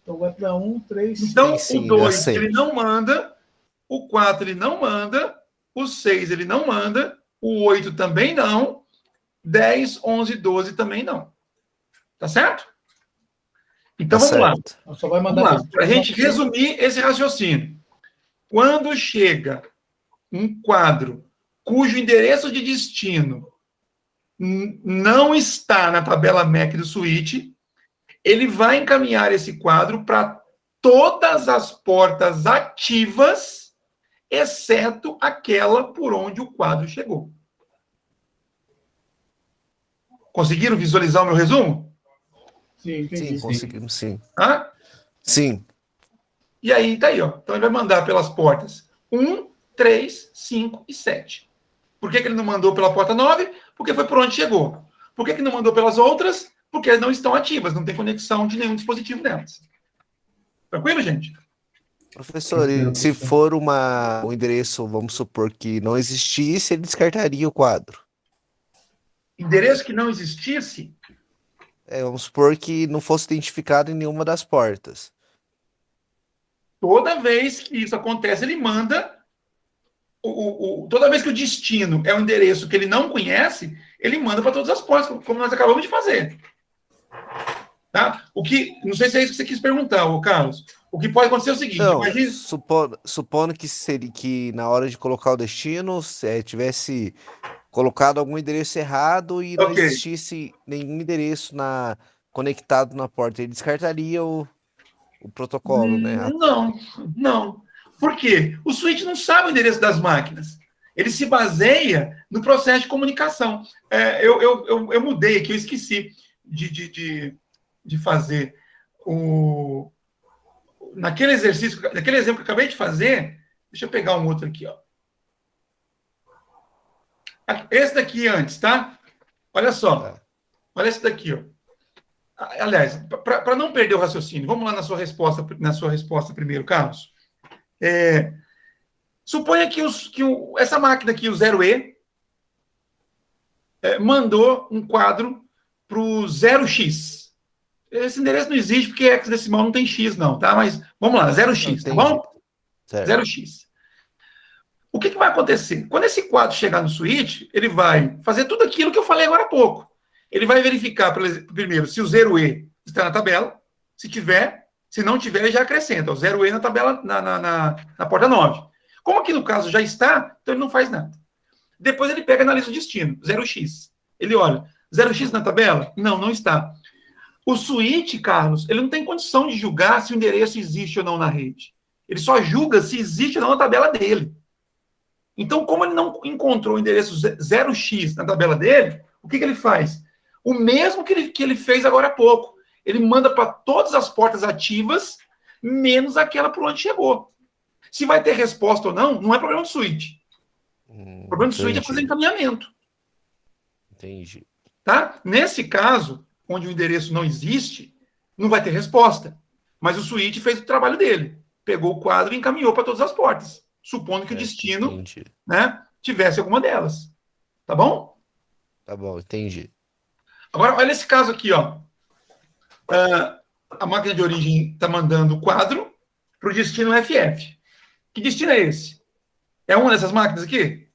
Speaker 3: Então vai para 1, 3,
Speaker 1: Então,
Speaker 2: sim,
Speaker 1: o 2
Speaker 2: ele
Speaker 1: ele não manda, o 4 ele não manda, o 6 ele não manda, o 8 também não, 10, 11, 12 também não. Tá certo? Então,
Speaker 2: Tá
Speaker 1: vamos lá.
Speaker 2: certo.
Speaker 3: Só vai mandar
Speaker 1: Para a gente resumir esse raciocínio. Quando chega um quadro cujo endereço de destino não está na tabela MAC do switch, ele vai encaminhar esse quadro para todas as portas ativas, exceto aquela por onde o quadro chegou. Conseguiram visualizar o meu resumo?
Speaker 3: Sim, entendi.
Speaker 2: Sim, conseguimos sim.
Speaker 1: Hã?
Speaker 2: Sim.
Speaker 1: E aí, tá aí, ó. Então ele vai mandar pelas portas 1, 3, 5 e 7. Por que ele não mandou pela porta 9? Porque foi por onde chegou. Por que não mandou pelas outras? Porque elas não estão ativas, não tem conexão de nenhum dispositivo delas. Tranquilo, gente?
Speaker 2: Professor, e se for um endereço, vamos supor que não existisse, ele descartaria o quadro.
Speaker 1: Endereço que não existisse,
Speaker 2: Vamos supor que não fosse identificado em nenhuma das portas.
Speaker 1: toda vez que isso acontece, ele manda. Toda vez que o destino é um endereço que ele não conhece, ele manda para todas as portas, como nós acabamos de fazer. Tá? Não sei se é isso que você quis perguntar, Carlos. O que pode acontecer é o seguinte:
Speaker 2: Não,
Speaker 1: imagine,
Speaker 2: supondo que na hora de colocar o destino, tivesse colocado algum endereço errado e não
Speaker 1: ok.
Speaker 2: existisse nenhum endereço conectado na porta, ele descartaria o protocolo, né?
Speaker 1: Não. Por quê? O switch não sabe o endereço das máquinas. Ele se baseia no processo de comunicação. Eu mudei aqui, eu esqueci de fazer naquele exercício, naquele exemplo que eu acabei de fazer. Deixa eu pegar um outro aqui, ó. Esse daqui antes, tá? Olha só. Olha esse daqui, ó. Aliás, para não perder o raciocínio, vamos lá na sua resposta primeiro, Carlos. Suponha que essa máquina aqui, o 0E, mandou um quadro para o 0x. Esse endereço não existe porque hexadecimal não tem x, não, tá? Mas vamos lá, 0x, tá bom?
Speaker 2: Certo.
Speaker 1: 0x. O que vai acontecer? Quando esse quadro chegar no switch, ele vai fazer tudo aquilo que eu falei agora há pouco. Ele vai verificar, primeiro, se o 0E está na tabela. Se tiver, se não tiver, ele já acrescenta o 0E na tabela, na porta 9. Como aqui no caso já está, então ele não faz nada. Depois ele pega e analisa o destino, 0x. Ele olha, 0x na tabela? Não está. O switch, Carlos, ele não tem condição de julgar se o endereço existe ou não na rede. Ele só julga se existe ou não na tabela dele. Então, como ele não encontrou o endereço 0x na tabela dele, o que ele faz? O mesmo que ele fez agora há pouco. Ele manda para todas as portas ativas, menos aquela por onde chegou. Se vai ter resposta ou não é problema do switch. O problema do switch é fazer encaminhamento.
Speaker 2: Entendi.
Speaker 1: Tá? Nesse caso, onde o endereço não existe, não vai ter resposta. Mas o switch fez o trabalho dele. Pegou o quadro e encaminhou para todas as portas. Supondo que o destino, né, tivesse alguma delas. Tá bom?
Speaker 2: Tá bom, entendi.
Speaker 1: Agora, olha esse caso aqui, ó. A máquina de origem está mandando o quadro para o destino FF. Que destino é esse? É uma dessas máquinas aqui?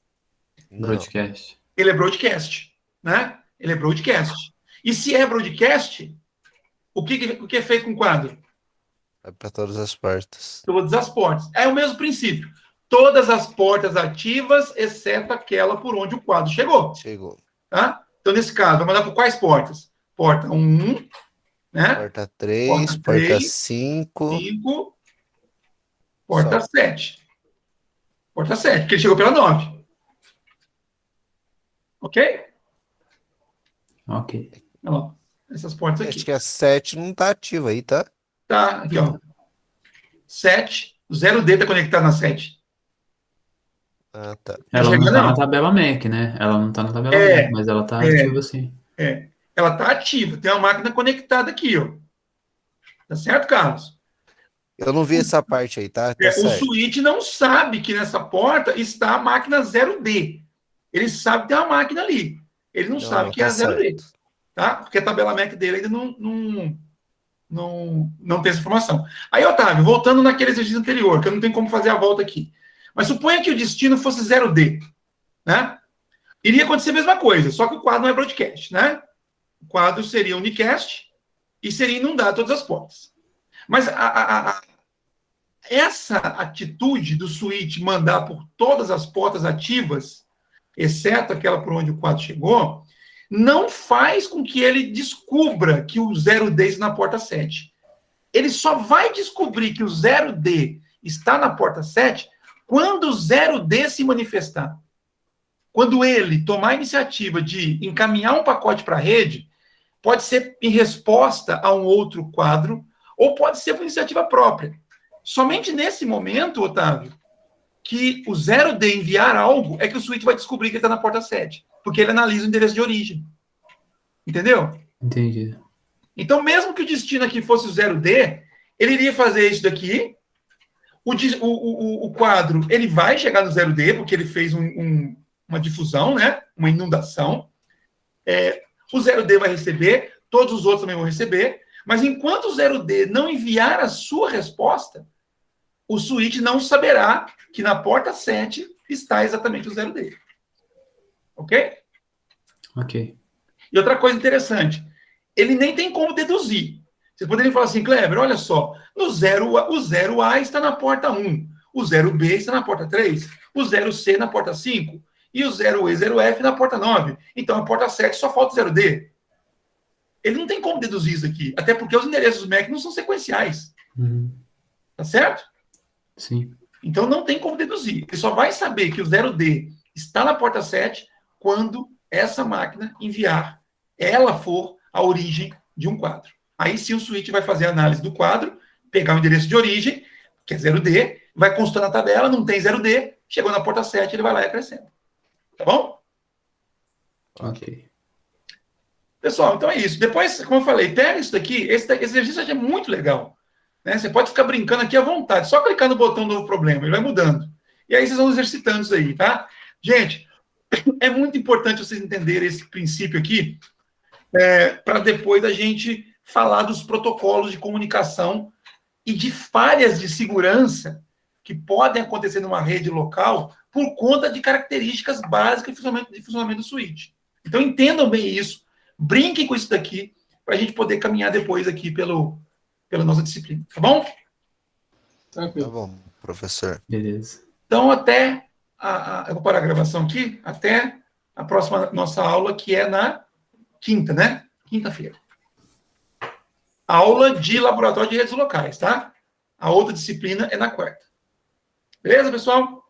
Speaker 4: Broadcast.
Speaker 1: Ele é broadcast, né? Ele é broadcast. E se é broadcast, o que é feito com o quadro?
Speaker 2: Vai para todas as portas.
Speaker 1: Todas as portas. É o mesmo princípio. Todas as portas ativas, exceto aquela por onde o quadro chegou. Tá? Então, nesse caso, vai mandar por quais portas? Porta 1, né?
Speaker 2: Porta 3, porta 5.
Speaker 1: Porta 7. Porta 7, porque ele chegou pela 9. Ok?
Speaker 4: Ok.
Speaker 1: Ó, essas portas aqui.
Speaker 2: Acho que a 7 não está ativa aí, tá?
Speaker 1: Tá, aqui, ó. 7. O 0D está conectado na 7.
Speaker 2: Ah, tá.
Speaker 4: Ela não tá na tabela MAC, né? Ela não tá na tabela MAC, mas ela tá ativa sim.
Speaker 1: Ela tá ativa. Tem uma máquina conectada aqui, ó. Tá certo, Carlos?
Speaker 2: Eu não vi essa parte aí, tá? Tá
Speaker 1: O
Speaker 2: certo.
Speaker 1: switch não sabe que nessa porta está a máquina 0D. Ele sabe que tem uma máquina ali. Ele não sabe que é a 0D. Tá? Porque a tabela MAC dele ainda não tem essa informação. Aí, Otávio, voltando naquele exercício anterior, que eu não tenho como fazer a volta aqui. Mas suponha que o destino fosse 0D, né? Iria acontecer a mesma coisa, só que o quadro não é broadcast, né? O quadro seria unicast e seria inundado todas as portas. Mas essa atitude do switch mandar por todas as portas ativas, exceto aquela por onde o quadro chegou, não faz com que ele descubra que o 0D está na porta 7. Ele só vai descobrir que o 0D está na porta 7 quando o 0D se manifestar. Quando ele tomar a iniciativa de encaminhar um pacote para a rede, pode ser em resposta a um outro quadro, ou pode ser por iniciativa própria. Somente nesse momento, Otávio, que o 0D enviar algo, é que o switch vai descobrir que ele está na porta 7, porque ele analisa o endereço de origem. Entendeu?
Speaker 4: Entendi.
Speaker 1: Então, mesmo que o destino aqui fosse o 0D, ele iria fazer isso daqui. O quadro, ele vai chegar no 0D, porque ele fez uma difusão, né? Uma inundação. O 0D vai receber, todos os outros também vão receber, mas enquanto o 0D não enviar a sua resposta, o switch não saberá que na porta 7 está exatamente o 0D. Ok?
Speaker 4: Ok.
Speaker 1: E outra coisa interessante, ele nem tem como deduzir. Vocês poderiam falar assim, Kleber, olha só, o 0A está na porta 1, o 0B está na porta 3, o 0C na porta 5, e o 0E, 0F na porta 9. Então, a porta 7 só falta o 0D. Ele não tem como deduzir isso aqui, até porque os endereços MAC não são sequenciais. Tá certo?
Speaker 4: Sim.
Speaker 1: Então, não tem como deduzir. Ele só vai saber que o 0D está na porta 7 quando essa máquina enviar, ela for a origem de um quadro. Aí sim o switch vai fazer a análise do quadro, pegar o endereço de origem, que é 0D, vai consultar na tabela, não tem 0D, chegou na porta 7, ele vai lá e acrescenta. Tá bom?
Speaker 4: Ok.
Speaker 1: Pessoal, então é isso. Depois, como eu falei, pega isso daqui, esse exercício aqui é muito legal. Né? Você pode ficar brincando aqui à vontade, só clicar no botão novo problema, ele vai mudando. E aí vocês vão exercitando isso aí, tá? Gente, é muito importante vocês entenderem esse princípio aqui, para depois a gente falar dos protocolos de comunicação e de falhas de segurança que podem acontecer numa rede local por conta de características básicas de funcionamento do switch. Então, entendam bem isso, brinquem com isso daqui, para a gente poder caminhar depois aqui pela nossa disciplina, tá bom?
Speaker 3: Tranquilo.
Speaker 2: Tá bom, professor.
Speaker 4: Beleza.
Speaker 1: Então, eu vou parar a gravação aqui, até a próxima nossa aula, que é na quinta, né? Quinta-feira. Aula de laboratório de redes locais, tá? A outra disciplina é na quarta. Beleza, pessoal?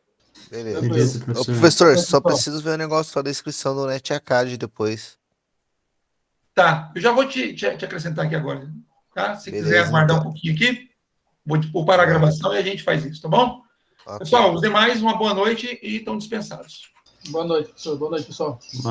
Speaker 2: Beleza.
Speaker 4: Beleza,
Speaker 2: Ô,
Speaker 4: professor.
Speaker 2: professor, só preciso ver o negócio da descrição do NetAcad depois.
Speaker 1: Tá, eu já vou te acrescentar aqui agora, tá? Se
Speaker 2: Beleza,
Speaker 1: quiser aguardar
Speaker 2: então.
Speaker 1: um pouquinho aqui, vou parar a gravação e a gente faz isso, tá bom?
Speaker 2: Ok.
Speaker 1: Pessoal, os demais, uma boa noite e estão dispensados.
Speaker 3: Boa noite, professor. Boa noite, pessoal.
Speaker 4: Boa